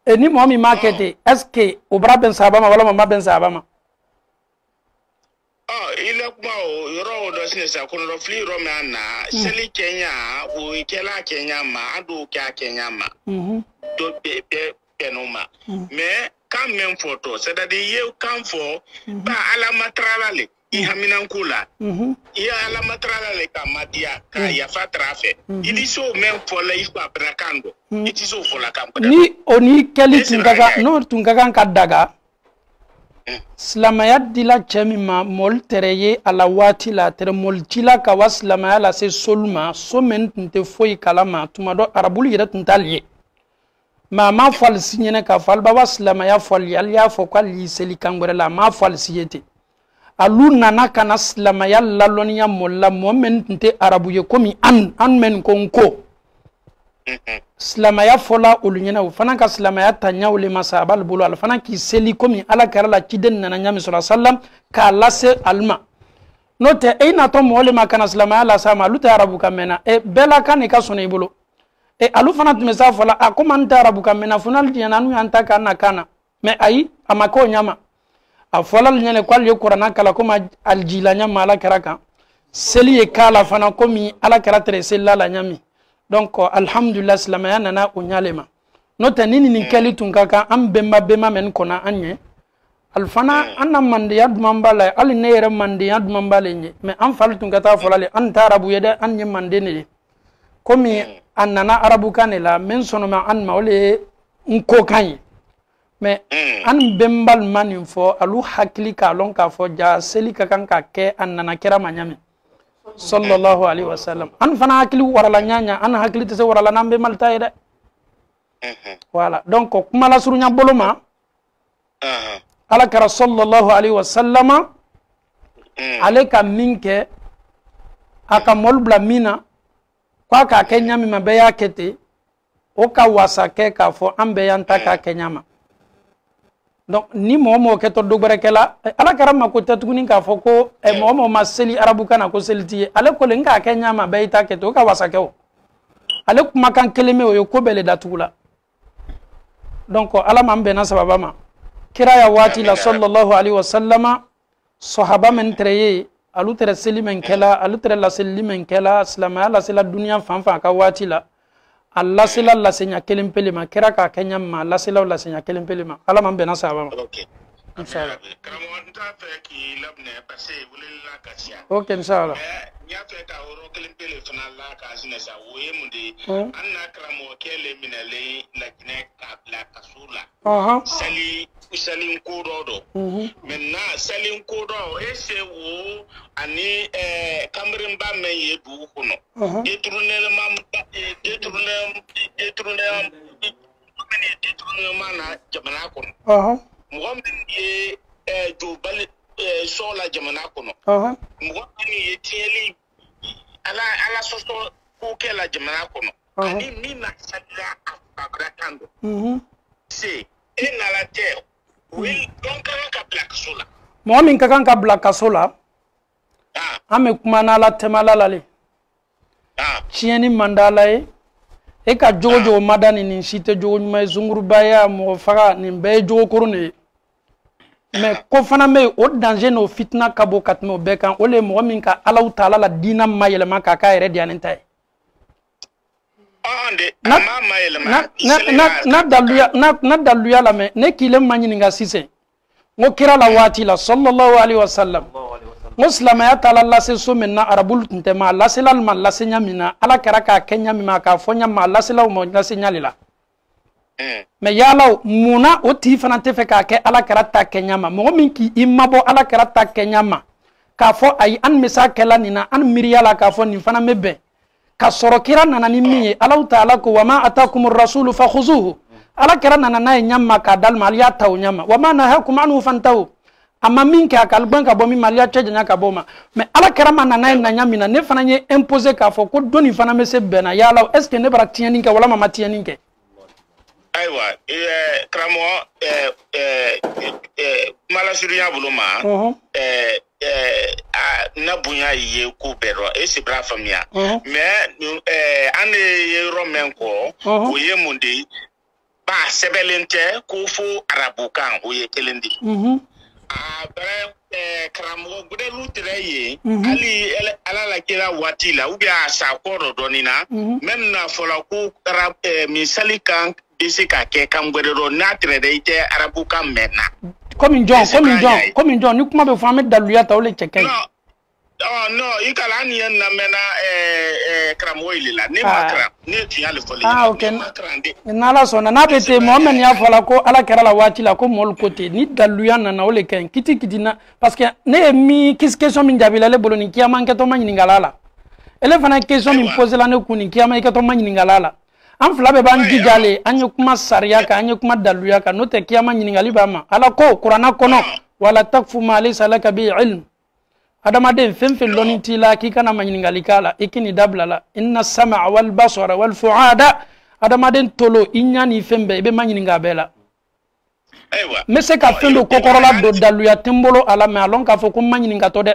eni momi market est-ce que obra ben sabama wala mama ben sabama ile kuma o yoro do sinesa kono do fli ro na seli Kenya o ikela Kenya ma adu kya Kenya ma do be penoma mais quand même photo c'est-à-dire you come for ba ala matralale I haminan kula ya ala matralale ka madia ka ya fatrafe idi so même for la ifa brakando iti so for la kampada ni oni keli tungaga no tungaga kadaga Slamaya dila chemima mol tereye ala wati la tere mol chila ka waslamaya la se solma somen nte foi kalama tumado arabul yira tuntalye ma fal sinyene ka fal ba waslamaya fal yal ya fo kwa li seli kangore la ma fal siyete alu nana kana slamaya la lonya molla momen nte arabuye komi an men konko Slamaya fola ulunyena ufana ka slamaya tanya ule masabal bulu alfana ki seli komi ala karala kiden nana nyami sallam ka lase alma note eina to mole makana slamaya la sama luta arabu kamena bela kan ka sone bulu alu fana tumesa fola akomanta arabu kamena funal diananu anta kana me ai amako nyama afola nyene kwal yo qur'ana kala koma aljilanya mala karaka seli e kala fana komi ala karatere sella la nyami donc alhamdulillah slamaya nana unyalema nota nini ni kali tunkaka am bema men kona anye alfana anna mandiya dumambala ali nere mandiya dumambala nye me am fal tunkata folale an tarabu yede anye mandene komi annana arabu kanela men sonoma an mawle nko kanyi me an bembal manin fo alu hakili ka lon ka fo ja seli ka kan ka ke annana kera manyami sallallahu alaihi wasallam an fana hakili warala nyanya an hakili tese warala nambe malta ida voilà donc kuma la surunya boloma ala kara sallallahu alaihi wasallam aleka minke aka molbla mina kwa ka kenya mi mabeya kete o ka wasake ka fo ambe yanta ka kenyama donc ni momo ke to dogbere kala ala karama ko tatuguni ka foko momo maseli arabu kana ko selti ale ko lenga kenya ma bayita ke to ka wasake o ale kuma kan keleme o ko bele datula donc ala mambe na sababa ma kira ya wati la sallallahu alaihi wasallama sahaba men treye alu tere selimen kala alu tere la selimen kala islama la sela dunya fanfa ka wati la Allah sila la senya kelempelema kira ka kenya ma la sila la senya kelempelema ala man bena saba okay inshallah kamo nta fe ki labne passé wulila kasia okay inshallah nya fe ka oro kelempele fana la ka sina sa woye mundi anna kramo kele minale la kine ka la kasula sali salin kododo maintenant salin kodo ese wo ani kamrin ba men yedu kuno détourner mana jamana kono mo min ye do bal sola jamana kono mo ye tieli ala sosto ko kela jamana kono ani mina sadra abrakando c'est en la terre oui donc ka black sola mo min ka kan ka black sola ame kuma na la temala lale chieni mandala e ka jojo madani ni site jojo mai zunguru baya mo faga ni be jojo korone mais ko fana me o danger no fitna kabo katmo be kan ole mo min ka Allah taala la dina mayele maka ka ere dianen tay na daluya la me ne kile manyini nga sise ngo kira la wati la sallallahu alaihi wasallam muslima ya taala la se so menna arabul ntema la selal man la senya mina ala karaka kenya mi maka fonya ma la selaw mo la senyalila me yalaw muna o ti fana te fe ka ke ala karata kenya ma mo min ki imabo ala karata kenya ma ka fo ay an misa kala nina an miriyala ka fo ni fana mebe ka soro kira nana ni mi ala taala ko wama atakumur rasul fakhuzuhu ala kira nana na nyamma ka dalma aliya taw nyama wama nahakum anhu fantahu amma min ka kalban ka bomi maliya tejanya ka boma mais ala karama na nay na nyamina ne fana nye imposer ka fo ko doni fana me se bena yalaw est ce que ne bara tieni ka wala mama tieni ke aywa kramo mala suriya buluma na bunya ye ko bero e se bra famia mais ane romen ko o ye mundi ba sebelente ko fo arabu kan o ye kelendi bare karamɔgɔ gudelu tere ye hali ala la kira waati la a sa kɔrɔ dɔɔni na même n'a fɔla ko misali kan bɛ se ka kɛ kan wɛrɛ dɔ n'a tere dɛ i tɛ arabu kan mɛn na komi jɔn ni kuma bɛ fɔ an bɛ daluya ta o le cɛ ka ɲi non i kala an ye lamɛnna karamɔgɔ ile la ne ma karan ne tun y'ale fɔlen ok n'ala sɔnna n'a bɛ ten Mohamed y'a fɔ la ko ala kɛra la waati la ko mɔlu ko ten ni daluya nana o le ka ɲi kiti na parce que ne ye min question min jaabi la ale bolo nin kiyama n kɛtɔ ma ɲininkala la ele fana question min posé la ne kun nin kiyama i kɛtɔ ma ɲininkala la an fila bɛɛ b'an jija le an ye kuma sariya kan an ye kuma daluya kan n'o tɛ kiyama ɲininkali b'a ma ala ko kuranna kɔnɔ wala takfu ma laysa laka bi ilm adamaden fɛn fɛn lɔnni t'i la k'i kana ma ɲininkali k'a la i k'i dabila la inna sama wal basara wal fuada adamaden tolo i ɲa ni fɛn bɛɛ i bɛ ma ɲininka a bɛɛ la n bɛ se ka fɛn dɔ kɔkɔrɔla don daluya tɛ n bolo a la mɛ a lɔn k'a fɔ ko n ma ɲininkatɔ dɛ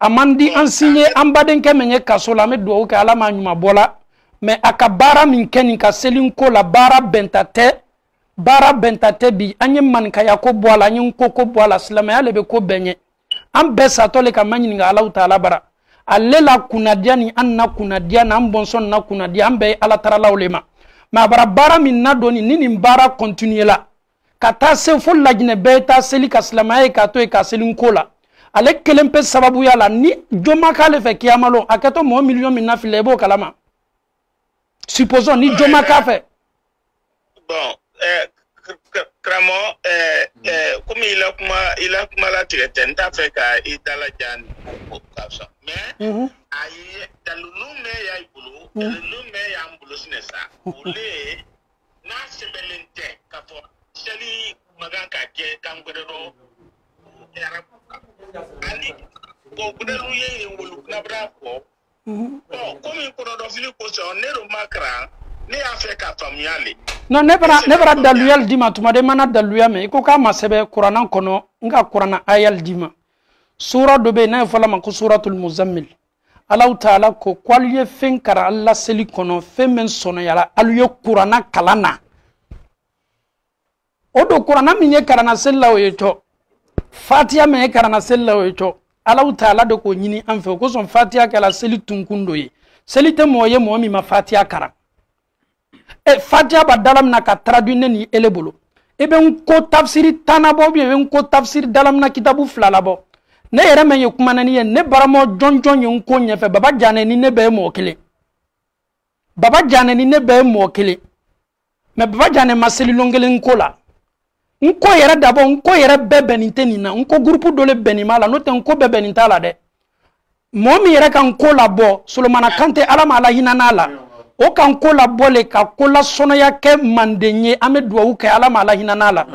a man di an si ye an badenkɛ min ye kaso la an bɛ dugawu kɛ ala m'a ɲuman bɔ la mɛ a ka baara min kɛ nin ka seli ko la baara bɛnta tɛ bi an ye maninkaya ko bɔ a la an ye n ko bɔ a la silamɛya le bɛ ko bɛɛ ɲɛ an bɛɛ satɔ le ka ma ɲininka Alahu Taala bara ale la kunnadiya ni an na kunnadiya n'an bɔnsɔn na kunnadiya an bɛɛ ye ala taralaw le ma mɛ a bara baara min na doni ni nin baara continue la ka taa se fo lajinɛ bɛɛ taa seli ka silamɛya ye k'a to yen ka seli ko la ale kelen pe sababuya la ni joma k'ale fɛ kiyama lon a kɛtɔ mɔgɔ miliyɔn min na fili i b'o kalama supposons ni joma k'a fɛ bon karamɔgɔ komi i la kuma latigɛ tɛ n t'a fɛ ka i dalaja o ka fisa mais ayi dalilu mɛn y'a bolo dalilu mɛn y'an bolo sinɛ sa ole n'a sɛbɛnlen tɛ k'a fɔ seli ma kan ka kɛ kan wɛrɛ dɔ arabu kan hali bon gudelu ye yen wolo kunabara fɔ bon komi kɔnɔdɔfili kosɔn ne dun ma karan ne y'a fɛ ka faamuya le non ne bara daluya di ma tuma de mana daluya mɛ i ko k'a ma sɛbɛ kuranna kɔnɔ n ka kuranna ayal di ma sura dɔ bɛ yen n'a ye fɔla ma ko suratul muzammil Alahu Taala ko k'alu ye fɛn kara ala seli kɔnɔ fɛn min sɔnɔyara alu ye kuranna kalan na o don kuranna min ye karanna seli la o ye cɔ fatiha min ye karanna seli la o ye cɔ Alahu Taala de k'o ɲini an fɛ o kosɔn fatiha kɛla seli tunkun dɔ ye seli tɛ mɔgɔ ye mɔgɔ min ma fatiha karan fatiha ba dalamina ka traduire ne ni ele bolo e be nko tafsiri tanabɔ bi e be nko tafsiri dalamina kitabu fila labɔ ne yɛrɛ mɛ ye kuma nani ye ne baramɔ jɔnjɔn ye nko ɲɛfɛ baba jane ni ne bɛ ye mɔgɔ kelen baba jane ni ne bɛ ye mɔgɔ kelen mɛ baba jane ma selilon kelen nko la nko yɛrɛ dabɔ nko yɛrɛ bɛɛ bɛnnen tɛ nin na nko groupe dɔ le bɛnnen b'a la n'o tɛ nko bɛɛ bɛnnen t'a la dɛ mɔgɔ min yɛrɛ ka nko labɔ Solomana Kante ala ma ala hinɛ n'a la o kan ko la bole ka ko la sonoya ke mandenye ame duwawu ke ala ma ala hinana la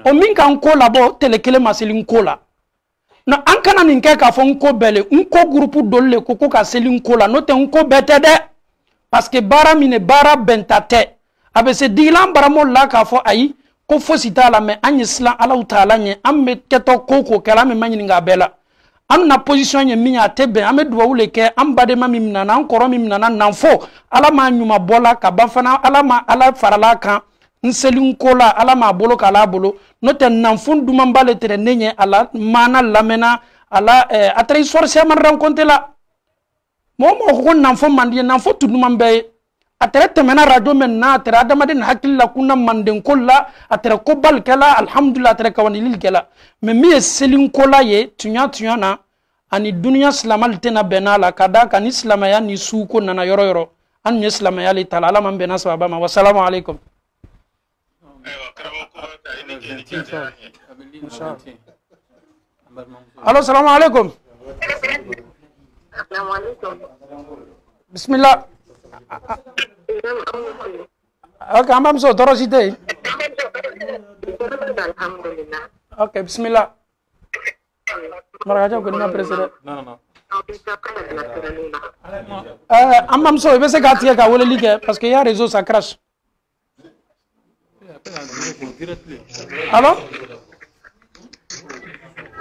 o min kan ko la bo tele kele maselin ko la na an kana nin ke ka fo nko bele nko groupe dolle ko ko ka selin ko la no te nko bete de parce que bara mine bara bentate abe se dilan bara mo la ka fo ayi ko fo sita la me an islam ala taala nye am me keto ko kala me manyi nga bela an na position ye minya tebe ame duwawu le ke am bade ma mimna na nkoro mimna na nanfo ala ma nyuma bola ka bafana ala ma ala farala kan nselin kola ala ma bolo kala bolo no te nanfun duma mbale tere nenye ala mana lamena ala atre sorcier man rencontre la mo ko nanfo mandi nanfo tuduma mbe atre temena radio men na atre adamade na hakilla kunna manden kolla atre ko bal kala alhamdulillah atre kawani lil kala me mi selin kola ye tunya na ani dunya islamal tena benala kada kan islamaya ni suko nana yoro yoro an ni islamaya li taala ala man bena sababa ma wassalamu alaikum allo assalamu alaikum bismillah ok amam so torosite ok bismillah maraka ko na president non amam so be se ka tie ka wole like parce que ya réseau ça crache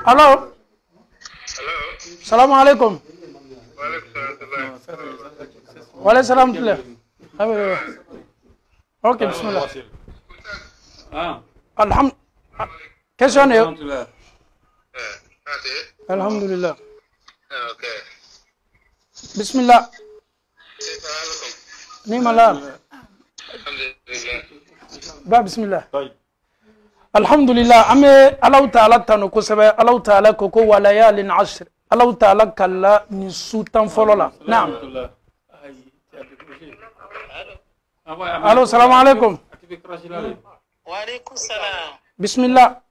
allo salam alaikum wa alaikum salam tule ok bismillah question alhamdulillah. Okay. Bismillah. Ni malal. Ba bismillah. Alhamdulillah. Ame Allah Ta'ala tanu ko sebe Allah Ta'ala ko walayalin ashr. Allah Ta'ala kala ni sultan folola. Naam. Allo, salam alaikum. Wa alaikum salam. Bismillah.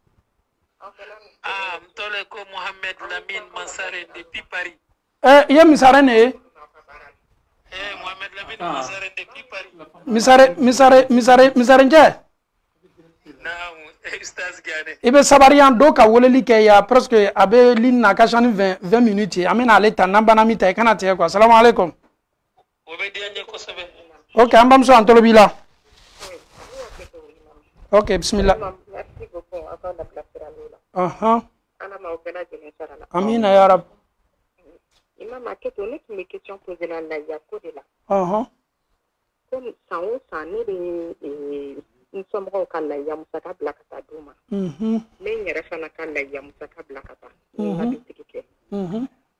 Mtole ko Mohamed Lamine Mansare depuis Paris. Ye misare ne? Mohamed Lamine Mansare depuis Paris. Misare nje? Naam, Ustaz Gane. Ibe sabarian do ka woleli ke ya presque abe linna ka shani 20 minutes. Amena ale tanamba mita e kana te ko. Assalamu alaikum. Obedianye ko sabe. Okay, ambam so antolo bila. Okay, bismillah. Merci beaucoup. Encore la place pour Allah. Amina ya Rab. Imam a questionné mes questions posées là, il y a quoi de là. Comme ça, on s'en est nous sommes au Kala, il y a Moussaka Blakata Douma. Mais il y a Rafana Kala, il y a Moussaka Blakata.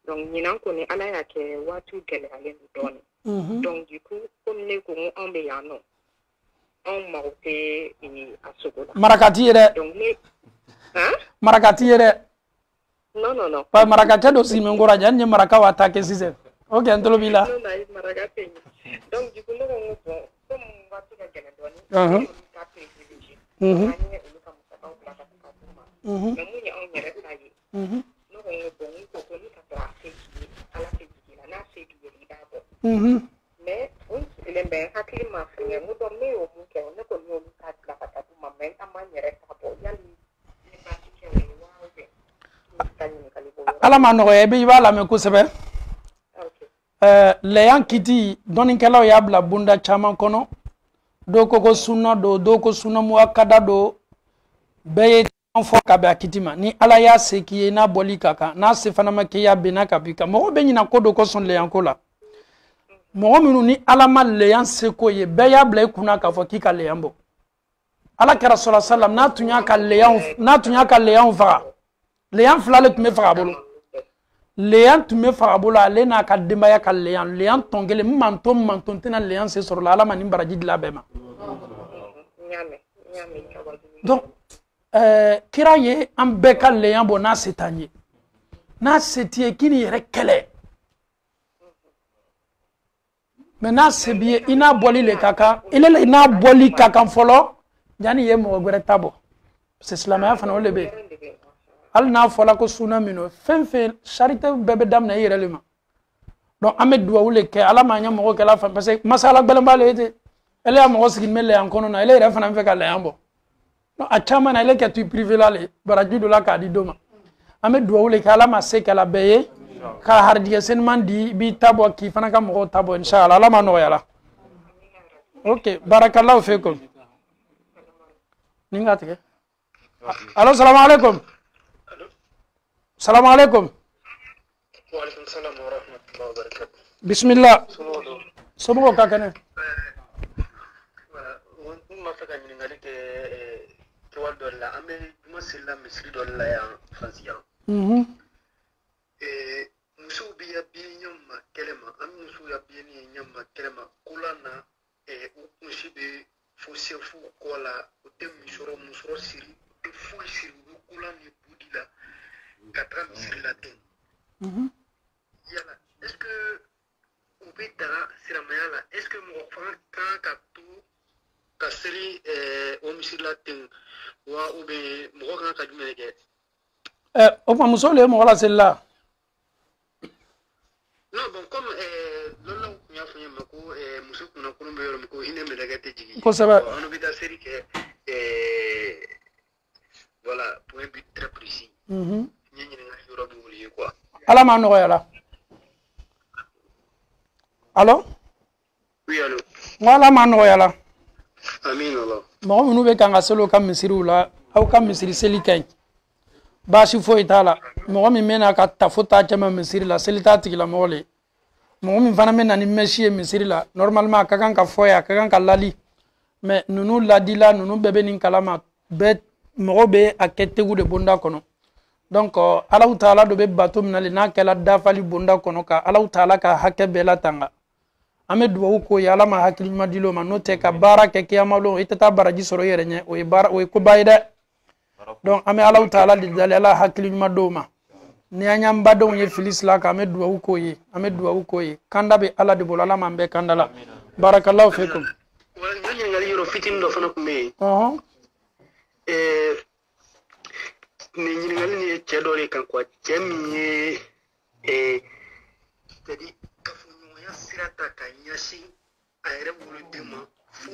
Donc, nous connaissons Allah qui est Watu Galère donne. Donc, du coup, comme nous connaissons en Béano, on m'a ôté à Sogola. Marakati ere. Donc, hein? Marakati ere. Non, non, non. Pas marakati do si mengora janye maraka wa attaquer si c'est. OK, antolo bila. Non, non, marakati. Donc, du coup, nous on comme Watu Galère donne. Mais il est bien hakili mafia nous dormir au monde on ne connaît pas la patate maman à manière ala ma no e be bala me ko sebe leyan kiti doni kala ya bla bunda chama kono do ko sunna do ko sunna mu akada do beye fo ka ba kitima ni ala ya seki na boli kaka na se fana ma ke ya bena ka bika mo be nyina ko do ko son leyan ko la mo minu ni ala ma leyan seko ye be ya bla kuna ka fo ki ka leyan bo ala ka rasul sallam na tunya ka leyan fa leyan flale tume fa bolo leyan tume fa bolo ale na ka demba ya ka leyan tongele manton tena leyan se sur la ala ma ni baraji de la bema donc kira ye an bɛɛ ka leyan bɔ n'a se t'an ye n'a se t'i ye k'i ni yɛrɛ kɛlɛ mais n'a se b'i ye i n'a bɔli le ka kan i n'a bɔli ka kan fɔlɔ yanni ye mɔgɔ wɛrɛ ta bɔ parce que silamɛya fana o de bɛ yen hali n'a fɔla ko sunna min don fɛn fɛn charité bɛɛ bɛ daminɛ i yɛrɛ de ma donc an bɛ duwawu le kɛ ala ma ɲɛ mɔgɔ kɛla fɛn parce que masala gbɛlɛnba le ye ten ele ya mɔgɔ sigi mɛ leyan kɔnɔ na ele yɛrɛ fana bɛ fɛ ka leyan bɔ a caman na ele ka tu privé la le baraju do la ka di do ma an bɛ duwawu le kɛ ala ma se kɛla bɛɛ ye ka harijigɛ seniman di b'i ta bɔ k'i fana ka mɔgɔw ta bɔ inshallah ala ma nɔgɔya la ok barakallahu fikum ni ka tigɛ allo salamu alaikum salamu alaikum wa alaikum salam wa rahmatullahi wa barakatuh bismillah somɔgɔw ka kɛnɛ ma fɛ ka ɲininkali kɛ kɛwale dɔ la an bɛ kuma sirila misiri dɔ la yan faransi yan musow bɛ ya biɲɛ ɲɛma kɛlɛ ma an bɛ musow ya biɲɛ ni ɲɛma kɛlɛ ma ko la na u kunsi bɛ fo sefu kɔ la u tɛ musɔrɔ siri u tɛ foyi siri u bɛ ko la ni budi la ka taga misiri la ten yala est ce que u bɛ daga siramaya la est ce que mɔgɔ fanga kan ka to ka seri o misiri la ten wa u bɛ mɔgɔ kan ka jumɛn kɛ o tuma muso le ye mɔgɔ laseli la non bon comme loolu la kun y'a fɔ n ye ma ko muso kunnakolon bɛ yɔrɔ min ko hinɛ mɛlɛkɛ tɛ jigin kosɛbɛ an bɛ taa seri kɛ voilà point but très précis n ye ɲininkali yɔrɔ bɛ wuli ye quoi ala ma nɔgɔya la allo oui allo n ko ala ma nɔgɔya la amin Allah mɔgɔ minnu bɛ kan ka seli u ka misiriw la aw ka misiri seli ka ɲi baasi foyi t'a la mɔgɔ min bɛ na ka tafo t'a cɛ ma misiri la seli t'a tigila mɔgɔ le mɔgɔ min fana bɛ na ni mɛsi ye misiri la normalement a ka kan ka fɔ ye a ka kan ka lali mais ninnu ladila ninnu bɛɛ bɛ nin kalama bɛɛ mɔgɔ bɛ a kɛ tegu de bonda kɔnɔ donc Allahu Taala do be bato minale na kala dafali bonda kono ka Allahu Taala ka hakke bela tanga ame duwa ko ya ala ma hakili madilo ma no te ka bara ke kiyamalo itata baraji soro yere nye o bara o ko bayda donc ame Allahu Taala di dale ala hakili madoma ni anyam badon ye filis la ka ame duwa ko yi kanda be ala de bolala mambe kandala barakallahu fikum wala nyanya ngali yoro fitin do fana kumbe ni ngali ni chedore kan kwa chemye tadi kafunyo ya sirata kanyashi ayre wulu dema fu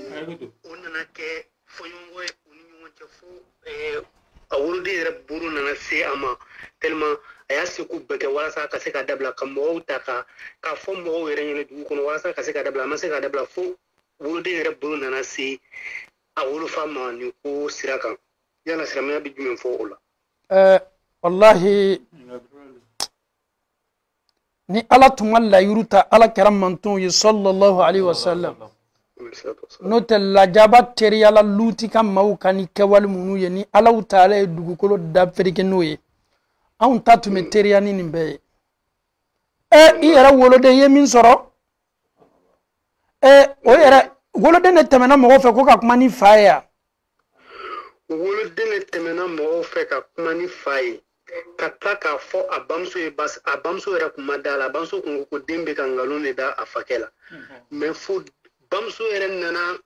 onana ke fonyo we uninyo fu awulu de re buru nana se ama tellement aya se ku beke wala sa ka se ka dabla ka mo utaka ka fo mo were nyele du kono wala sa ka se ka dabla ma se ka dabla fu wulu de re buru nana se awulu fama ni ko siraka yana siramya bi jumen fo ola wallahi ni ala tumalla yuruta ala karam mantun yi sallallahu alaihi wasallam no tella jabat teri ala luti kam mawkani kewal munu ye ni ala taala e dugukolo da ferike noye an tatume teri ani nimbe i era wolode ye min soro o era wolode ne temena mo fe ko ka kuma ni faya wolode ne temena mo fe ka kuma ni faya kata ka fo abamso e bas abamso era kuma dala abamso ko dembe kan galone da afakela mais fo bamso era nana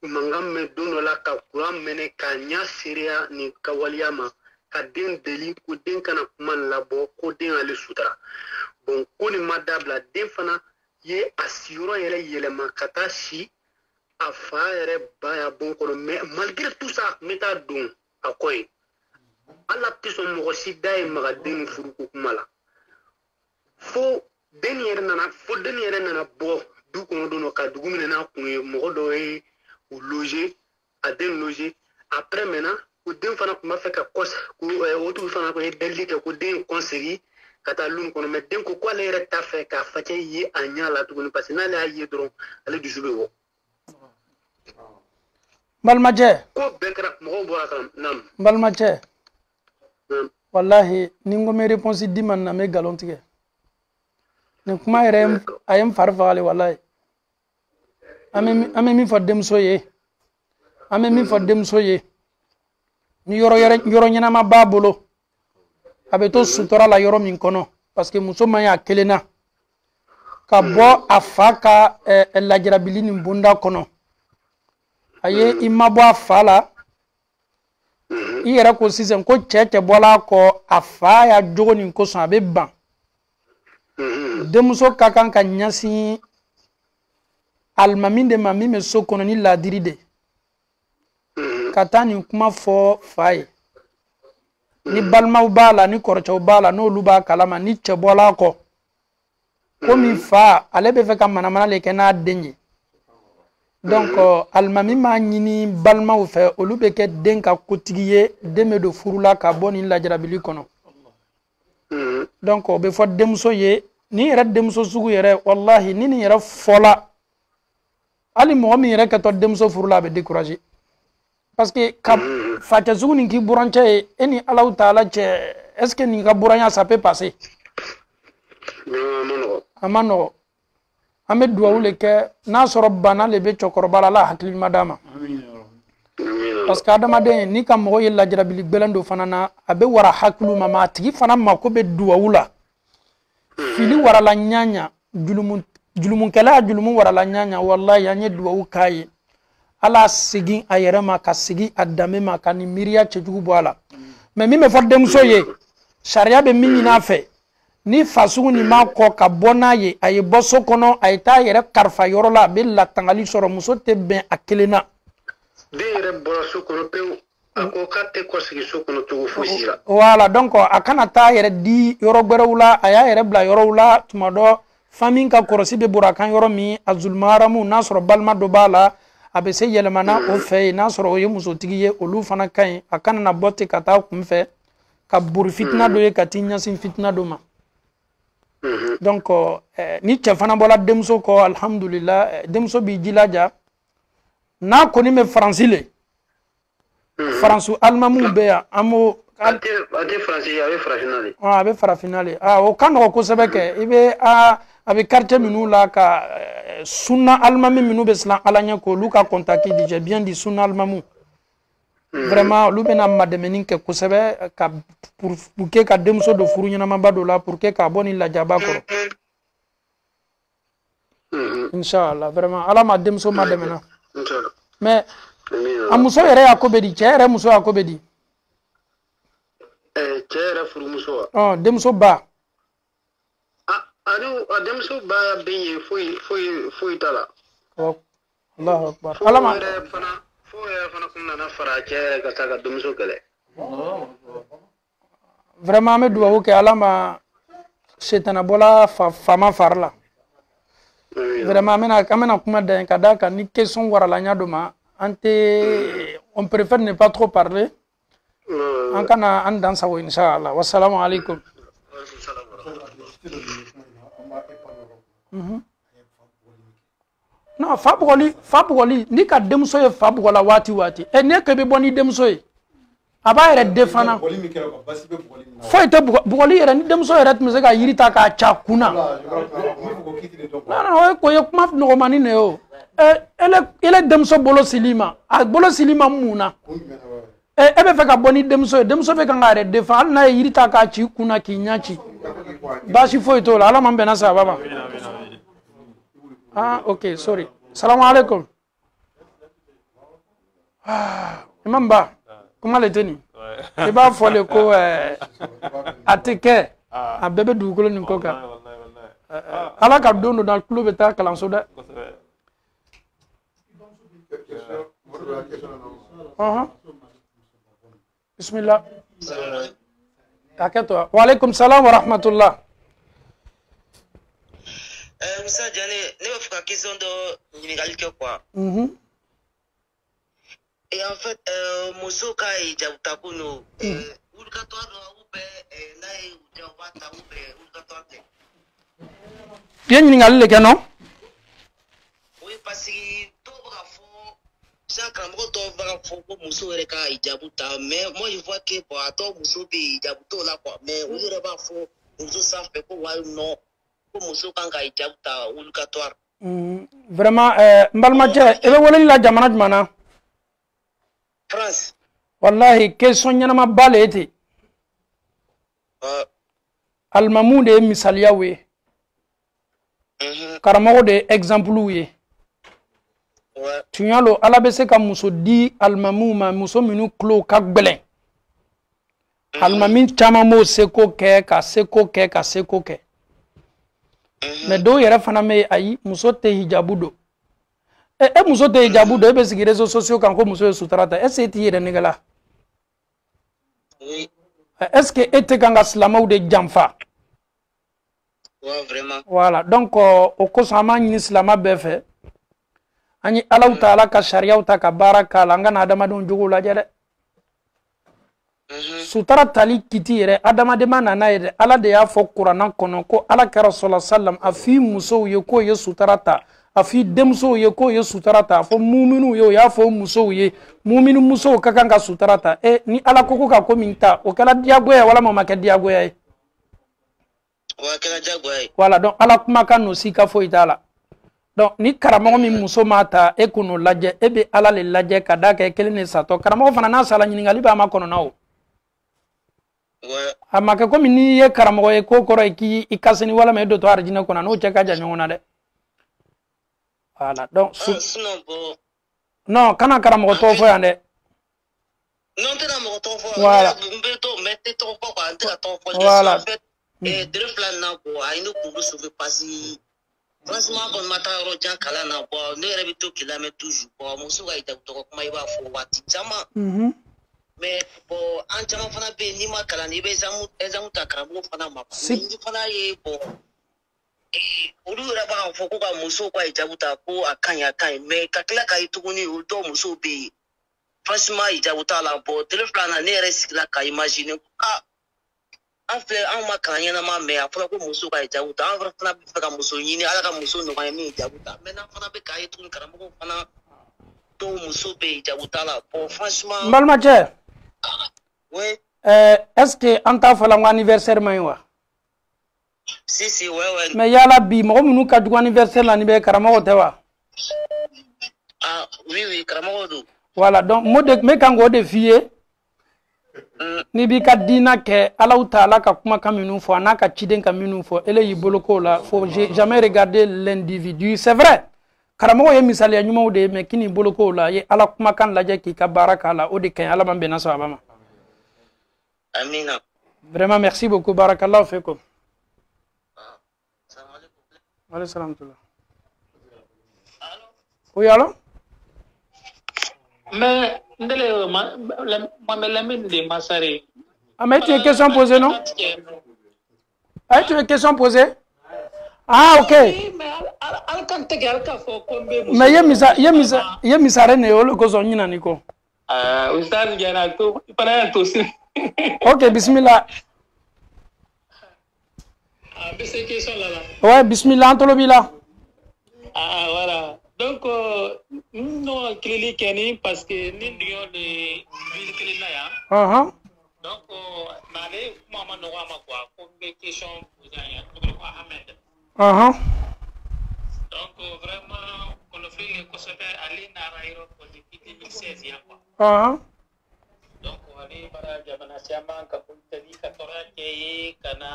mangam me donola ka kuram mene ka nya siria ni kawaliyama ka den deli ko den kana kuma labo ko den ale sutra bon ko ni madabla den fana ye asiro yele yele makata shi afa ere baya bon ko mais malgré tout ça meta don akoy ala tiso mo si day maga den furu ko mala fo den yere nana bo du ko do no ka dugu mena na ku mo do e o loger a den loger après maintenant ko den fana kuma fe ka kos ko o tu fana ko deli ko den conseiller kata lun ko mais den ko ko le reta fe ka fa ke yi anya la tu parce na la yi dron ale du jube wo balmaje ko bekra mo bo akam nam balmaje wallahi ningo me réponse di man na me galontige ne kuma yere ayem farfale wallahi ame mi fodem soye ni yoro nyana ma babolo abeto sutora la yoro min kono parce que muso maya kelena ka bo afaka la jarabili ni bunda kono aye imabo afala iyera ko sisen ko chete bola ko afa ya jogo ni ko so abe ban demuso kakan ka nyasi almaminde mami me so kono ni ladiride katani kuma fo fai ni balma bala ni korcho bala no luba kalama ni chebola ko mi fa alebe fe kam mana le kena denye donc almami ma nyini balma u fe olube ke denka kotigiye deme do furula ka boni la jarabili kono donc be fo demso ye ni yere demso sugu yere wallahi ni yere fola ali mo mi yere ka to demso furula be décourager parce que ka fata sugu ni ki buranche eni Allah taala che est-ce que ni ka buranya ça peut passer amano Ahmed Douaoule ke na soro bana lebe chokorobala la hakli madama parce que adama de ni kam mo yella jarabili belando fanana abe wara haklu mama tigi fana mako be Douaoula fili wara la nyanya julumun kala julumun wara la nyanya wallahi anye Douaou kai ala sigi ayerema ka sigi adame ma ka ni miria chejugu boala mais mi me fodem soye sharia be minina fe ni fasu ni ma ko ka bona ye ay boso kono ay ta yere karfa yoro la be la tangali soro muso te ben akelena de yere boso kono pe ako katte ko sigi so kono to fusira voilà donc akana ta yere di yoro gberewula aya yere bla yorowula tumado famin ka korosi be burakan yoro mi azulmaramu nasro balma do bala abe se yelemana o fe nasro ye muso tigiye olu fana kan akana na botte kata kumfe ka bur fitna do ye katinya sin fitna do ma donc ni chefana bola demso ko alhamdulillah demso bi jilaja na ko ni me francile francu almamu be amo ate français abe farafinale abe farafinale o kan no ko sebeke ibe abe quartier minu la ka sunna almami minu be slan alanya ko luka contacter DJ bien di sunna almamu vraiment lu bena mademenin ke ko sebe ka pour que ka demso do furu nyana mamba do la pour que ka boni la jaba ko inshallah vraiment ala ma demso mademena inshallah mais amuso yere yakobedi chere muso yakobedi chere furu muso demso ba demso ba benye foi tala Allahu akbar alama fana kunna na fara chere ka saka demso kale vraiment me duwa ke alama setana bola fama farla vraiment amena kuma da kada ka ni question wara la nyado ma ante on préfère ne pas trop parler an kana an dan sawo inshallah wassalamu alaikum non fabugoli ni ka demso ye fabugola wati ne ke be boni demso ye aba yere defana foi te bugoli yere ni demso yere tmese ka yirita ka chakuna non ko ye kuma no mani ne o ele demso bolo silima a bolo silima muna ebe fe ka boni demso be ka ngare defan na yirita ka chi kuna kinyachi bashi foi to ala man bena sa baba okay sorry assalamu alaikum imam ba kuma le teni e ba fole ko atike a bebe dugolo ni koka ala ka dondo dal club ta kalan soda bismillah taketo wa alaikum salam wa rahmatullah Moussa Diané, ne me fera question de numérique quoi. Et en fait, Mousso Kai Djaoutakuno, Oulkatoire Oube, Naï Djawata Oube, Oulkatoire. Bien, il y a le canon. Oui, parce que tout va fond, chaque endroit tout va fond pour Mousso et Djabouta. Mais moi, je vois que pour attendre Mousso et Djabouta là quoi. Mais où il va fond, Mousso ça fait pour voir non. Vraiment mbalmaje ebe wala la jamana jumana France wallahi question nyama baleti almamu de misaliya we karamo de exemple we tunyalo ala be se ka muso di almamu ma muso minu klo ka gbele almamin chama mo seko ke ka seko ke mais do yere fana me ayi muso te hijabu do muso te hijabu do be sigi réseaux sociaux kan ko muso sutarata est-ce que yere nigala oui est-ce que ete kanga slamaw de jamfa ouais vraiment voilà donc o ko sama ni slama be fe ani Allah taala ka sharia ta ka baraka la ngana adama don jogo la jere sutara tali kiti yere adama de manana yere ala de ya fo qur'an kono ko ala ka rasul sallam afi muso ye ko ye sutarata afi demso ye ko ye sutarata fo mu'minu yo ya fo muso ye mu'minu muso ka kan ka sutarata ni ala koko ka ko minta o kala diago ya wala mama ka diago ya wa kala diago ya wala donc ala kuma kan no sika fo itala donc ni karamo mi muso mata kuno laje be ala le laje kada ka kelene sato karamo fana na sala nyingali ba makono nawo amaka ko ni ye karamo ye ko koro ki ikaseni wala me do to arjina ko na no cheka ja nyona de voilà donc non kana karamo to fo yande non te na mo to fo voilà mbeto mette to ko ko ante to fo voilà en fait deux plans na ko ay no ko so fe passer franchement kon mata ro jan kala na bo ne rebi to kilomètre toujours bo mo so ga ita to ko mai ba fo wati jama mais bon en jama fana be ni ma kala ni be zamu ta karamo fana ma ni fana ye bo olu ra ba fo ko ga muso kwa ijabuta ko akanya kan mais kakla ka ituguni o do muso be franchement ijabuta la bo téléphone na ne reste la ka imaginer en fait en ma kanya na ma mais afra ko muso kwa ijabuta en fana be ka muso yini ala ka muso no ma mi ijabuta mais na fana be ka ituguni karamo ko fana do muso be ijabuta la bo franchement mbalmache oui est-ce que an t'a fɔla n ko anniversaire man ɲi wa? Si ouais. mais yala bi mɔgɔ minnu ka jugu anniversaire la ni bɛ karamɔgɔ tɛ wa? Ah oui karamɔgɔ don. voilà donc me kan k'o de f'i ye ni b'i ka diina kɛ Alahu Taala ka kumakan minnu fɔ a n'a ka ciden ka minnu fɔ ele y'i bolo k'o la faut jamais regarder l'individu. C'est vrai karamɔgɔ ye misaliya ɲumanw de ye mais k'i n'i bolo k'o la ye Ala kumakan lajɛ k'i ka baara k'a la o de kaɲi Ala man bɛnna sababa ma. Amina. Vraiment merci beaucoup, barakallahu fikum. Allez, salam tout là. Oui, allô? Mais, de Massari. Ah, mais tu as une question posée, non? Ah, tu as une question posée? Ah, ok. Mais il y a misare ne yo le kozo nyina niko. Ah, ustaz jana to para to si. Ok, bismillah. Ah, c'est question là. Ouais, bismillah antolobi là. Ah, voilà. Donc nous clinique ni parce que nous dio de ville clinique là. Donc malé maman no ma quoi pour des questions pour Ahmed. Donc vraiment on a fait les concepts aller na rairo pour depuis 2016 ya quoi. Donc wali bara jamana siama ka puntali ka torake kana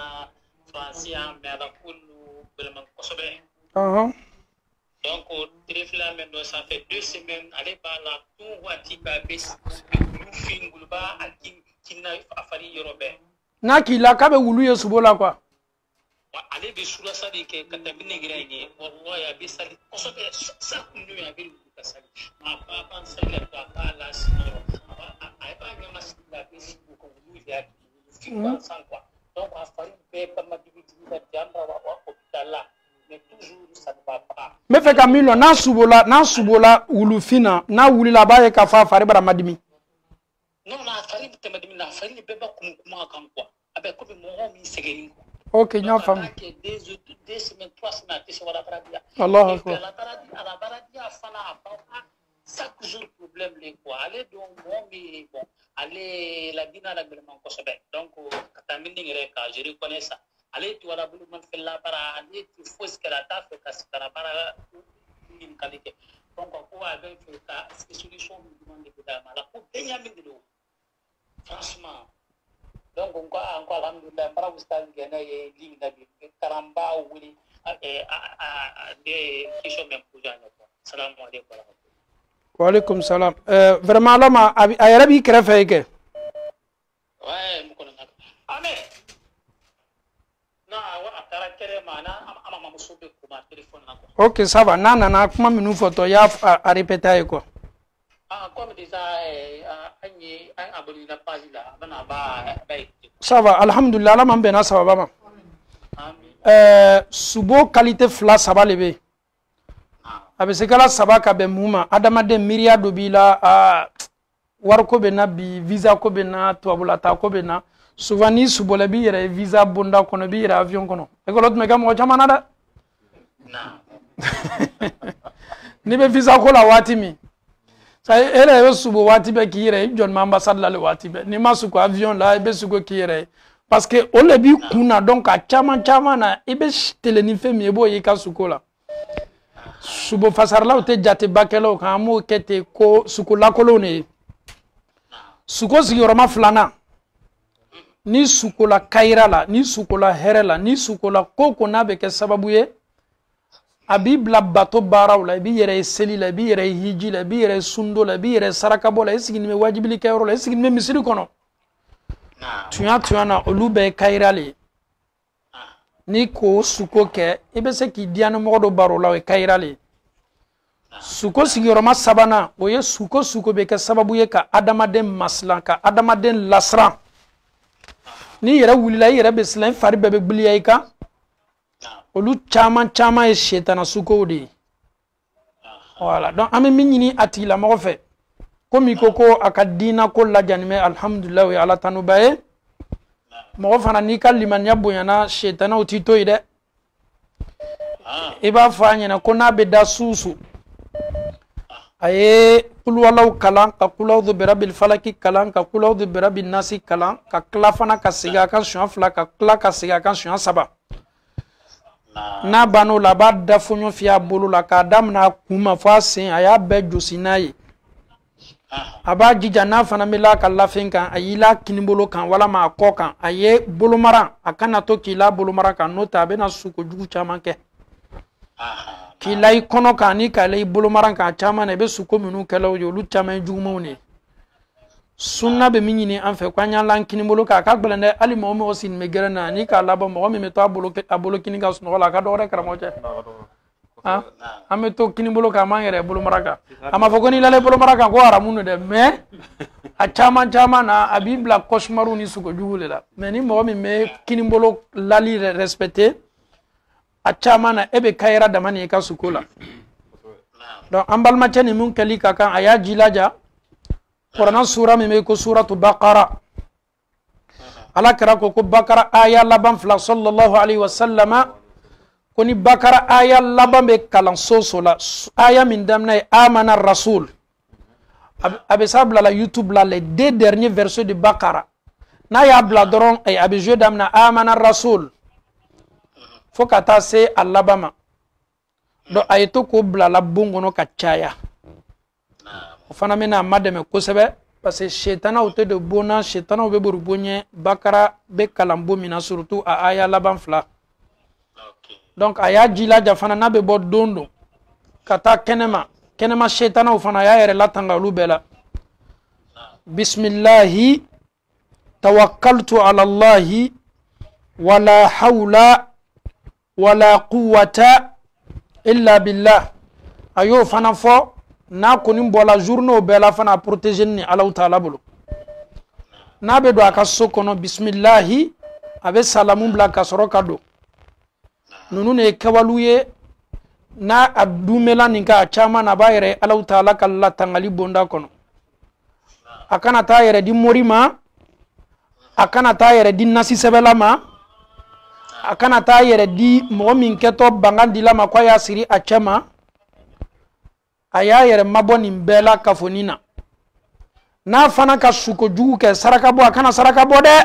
francia mais la kullu belman kosobe. Donc au téléphone maintenant ça fait 2 semaines aller par la tout wati ba bes nous fingulba akin kinna afari yorobe. Na kila ka be wulu yesubo la quoi. Ale be sura sa de ke katabine giranye wallahi ya be sali kosobe sa kunnu ya be kasali ma pa pan sali ka la sino ai pa ga masila be ko wulu ya ki san quoi. Donc afari be pa ma dibiti da jamra wa hôpital là mais toujours ça ne va pas. Me fe Camilo na subola wulu fina na wuli la ba ye ka fa fari bara madimi. Non na fari te madimi na fari be ba kuma kan quoi. Avec ko be mo mi segeni ko. Ok, non, femme. Deux semaines, 3 semaines, tu sais, voilà, Allah Akbar. La paradis a fait chaque jour problème, les quoi. Allez, donc, bon, allez, la dîne à la gouvernement, donc, je reconnais ça. Allez, tu vas la boule, fait la para, allez, tu fais ce qu'elle a fait, parce que la para, une qualité. Donc, on va avec la solution, nous demande de la pour gagner de l'eau. Franchement. Donc encore alhamdulillah para ustaz gena ye ligne nabi karamba wuli des questions même pour jana quoi. Salam alaykum. Wa alaykum salam. Vraiment lama ayarabi krefe ke. Ouais mu kono nak. Ame. Na wa karaktere mana ama musobe kuma téléphone nako. Ok, ça va. Na kuma minu photo ya a répéter quoi. Comme déjà un abonné la page là, ça va, alhamdulillah, la mambena ça va ba. Subo qualité fla saba lebe. Abe sekala saba ka be muma adamade miria dobila warko be na bi visa ko be na tuabula ta ko be na souvent subo le bi yere visa bonda kono bi yere avion kono. E ko lot me kam o chamana da. Ni be visa ko la watimi. Ça elle est subo wati be kire John ambassade la le wati be ni masu ko avion la be suko kire parce que on le bi kuna donc a chama na ibe teleni femi ebo yika suko la subo fasar la ote jate bakelo ka mo kete ko suko la kolone suko sigoroma flana ni suko la kaira la ni suko la herela ni suko la koko na be ke sababu ye abi bla bato baraw la bi yere seli la bi yere hiji la bi yere sundo la bi yere saraka bola esigini me wajibili kayro la esigini me misiri kono tuya na olube kairali ni ko suko ke ibe se ki diana modo baro la we kairali suko sigiroma sabana oye suko be ke sababu ye ka adamaden maslan ka adamaden lasran ni yere wulila yere be slan fari bebe gbliya ika olu chama e shetana suko de voilà donc ami minini atila mo fe komi koko akadina ko la janime alhamdulillah wa ala tanubaye mo fana ni kaliman yabonyana shetana otito ide iba fanya na kona be da susu aye qul walau kalan ka qul a'udhu birabbil falaki kalan ka qul a'udhu birabbin nasi kalan ka klafana ka siga kan suyan fila ka kla ka siga kan suyan saba na bano la ba da funyo fiya bolo la ka damna kuma fa sen aya be josinaye aba jija na fana mila ka lafin kan ayila kinibolo kan wala ma ko kan aye bolomara akana to kila bolomara kan no ta be na suko jugu chaman ke kila ikono kan ni kala bolomara kan chaman e be suko minu kala yo lu chaman jugu mawni sunna be minni an fe kwanya lan kinibolo ka gbalande ali mo mo sin me gerana ni ka labo mo me to abolo kiniga suno wala ka do re kramoche ame to kinibolo ka mangere bolomara ka ama fogoni lale bolomara ka ko aramuno de me a chaman na abibla koshmaru ni suko jugule la me ni mo me kinibolo lali respecté a chaman na ebe kayra da mani ka sukola donc ambal ma chani mun kali ka kan aya jilaja Qur'an sura me ko suratu baqara ala kara ko baqara aya laban fla sallallahu alaihi wasallama koni bakara aya laban be kalan sosola aya min damna amana rasul abe sabla la youtube la les deux derniers versets de bakara na ya bla doron ay abe je damna amana rasul fo kata se alabama do ayto ko bla la bongono kachaya fana mena madame ko sebe parce que shaytana o te de bona shaytana o be borbonye bakara be kalambo mina surtout a aya laban fla donc aya jila jafana na be bo dondo kata kenema shaytana o fana ya yere latanga lubela bismillah tawakkaltu ala allah wala hawla wala quwwata illa billah ayo fana fo na koni bola journaux bela fana protéger ni Allah taala bolo na be do aka sokono bismillah abe salamun bla ka soroka do nunu ne kawaluye na adumela ninka chama na bayre Allah taala kala tangali bonda kono akana ta yere di morima akana ta yere di nasi sebelama akana ta yere di mo min keto bangandi lama kwa ya siri achama aya yere maboni mbela kafonina na fana ka suko jugu ke saraka bo akana saraka bo de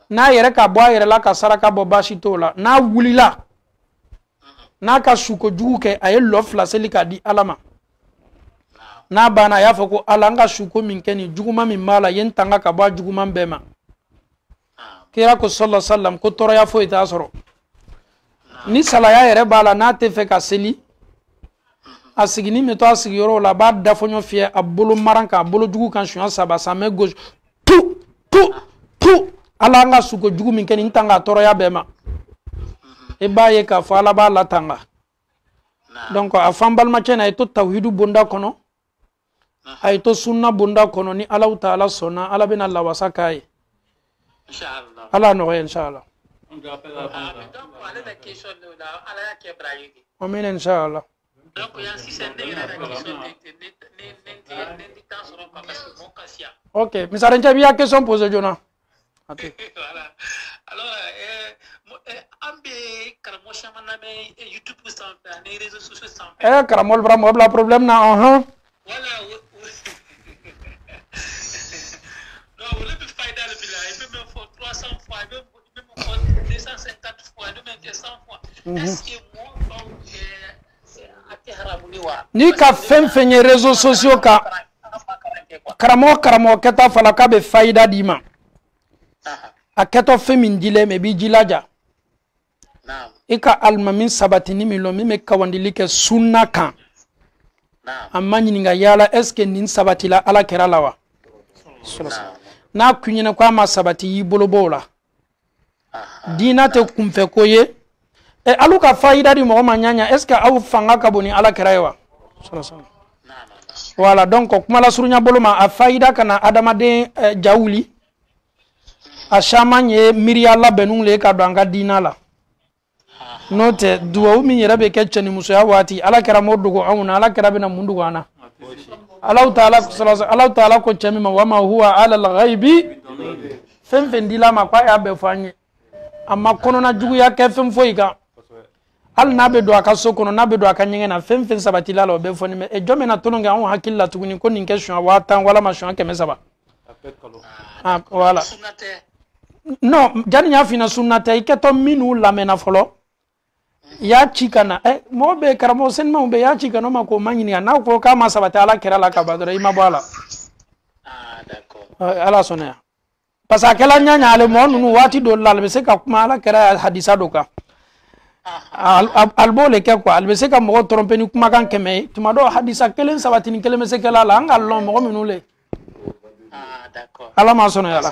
na yere ka bo yere la ka saraka bo bashitola na wulila na ka suko jugu ke aye lofla selika di alama na bana ya foko alanga suko minkeni juguma min mala yentanga ka bo juguma mbema kira ko sallallahu alaihi wasallam ko toro ya fo ita soro ni sala ya yere bala na te fe ka seli asigini meto asigiro la ba dafonyo fie abolo maranka abolo jugu kan shuan saba sa me gauche tu alanga suko jugu minkeni ntanga toro ya bema e baye ka fala ba latanga donc afambal ma chena eto tawhidu bonda kono ay to sunna bonda kono ni Allah taala sona ala bena Allah wasakai inshallah ala no inshallah amin inshallah donc il y a 6 ok mais ça rentre bien question posée Jona voilà alors ambe karamo chamana me YouTube sans faire les réseaux sociaux sans faire karamol vraiment la problème na voilà non on peut faire dans le village même faut 300 fois même 250 fois même 100 fois est-ce que moi donc ni ka fenye réseaux sociaux ka karamo keta fala ka be faida dima aketo femin dile me bi jilaja ika almamin sabatini milo me kawandili ke sunna kan amma nyinga yala eske nin sabatila ala keralawa na kunyina kwa ma sabati yibolobola dina te kumfe koye e aluka faida di mo manyanya est ce que aw fanga kaboni ala keraywa voilà donc kuma la surunya boloma a faida kana adama de jawuli a shamanye miri alla benungle ka danga dinala note duwa mi yerabe keccani musoya wati ala kera modugo awuna ala kera bena mundugo ana Allah taala ko chamima wama huwa ala al-ghaibi femfen dila ma kwa ya be fanye amma kono na jugu ya ke fem foiga al nabe do aka sokono nabe do aka nyengena fen sabati la lo be foni me e jome na tolonga on hakilla tuguni ko ninke shwa watan wala ma shwa keme saba ah wala no jani ya fina sunnata iketo minu lamena folo ya chikana mo be karamo sen ma be ya chikano ma ko manyini na ko ka ma sabati ala kira la ka badra ima bala d'accord ala sonya pasa kala nyanya ale mo nunu wati do lal be se ka kuma ala kira hadisa do ka albole ke ko albe se ka mo tromper ni kuma kan keme tuma do hadisa kelen sabati ni kelen se kala la ngal lo mo minule d'accord ala ma sonya ala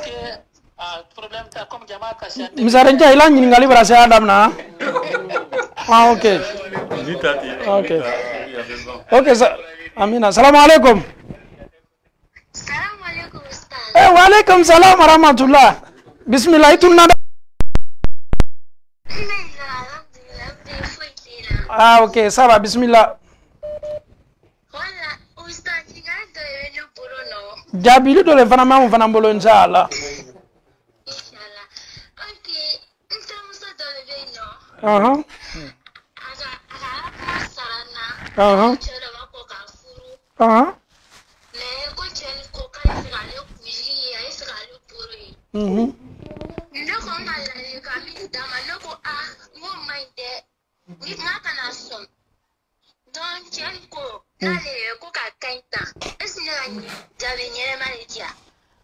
problème ta comme jamaa ka shande misaranja ila nyini ngali brase adam na okay okay okay amina assalamu alaikum ustaz wa alaikum salam wa rahmatullah bismillah itunna okay sawa bismillah wala ustaz ngado yenu porono jabili do le fana ma fana mbolo inshallah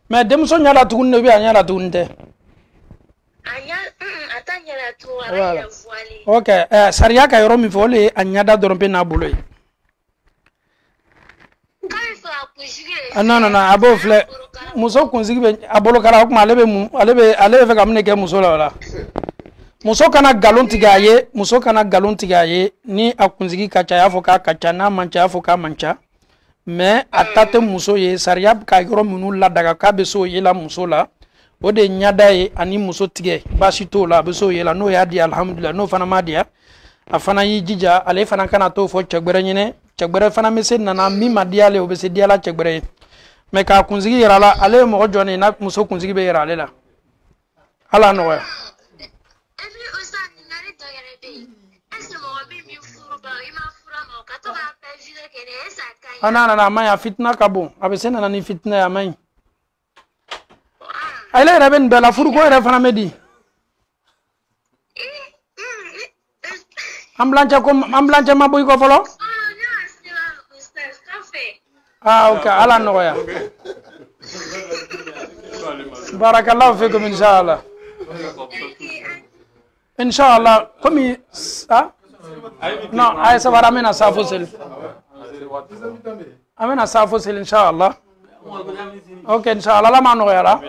mais demso nyala tugunne bi anyala tugunde voilà. Okay, sariya ka yoro mi fole anyada dorompe na buloy. Non, abo fle muso kunzigi be abolo kala kuma alebe fe kamne ke muso la. Muso kana galon tigaye ni akunzigi kacha yafo ka kacha na mancha yafo ka mancha. Mais atate muso ye sariya ka yoro minu la daga ka be so ye la muso la. O de nyada ye ani muso tige basi to la be so yela no ya di alhamdulillah no fana madia afana yi jija ale fana kana to fo chegbere nyine chegbere fana mese nana mi madia le obese dia la chegbere me ka kunzigi yara la ale mo joni na muso kunzigi be yara le la ala no ya ana ma ya fitna kabo abese nana ni fitna ya mai ale raben bela furu ko re fana medi amblanche maboy ko folo okay ala no ya barakallahu fikum inshallah komi no ay sabara amena safo sel inshallah okay inshallah la mano yala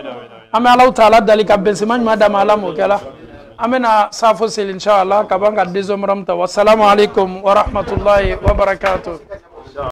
ame Allah taala dalika bensema madama ala mo kala amena safo sel inshallah kabanga dezomramta wassalamu alaikum wa rahmatullahi wa barakatuh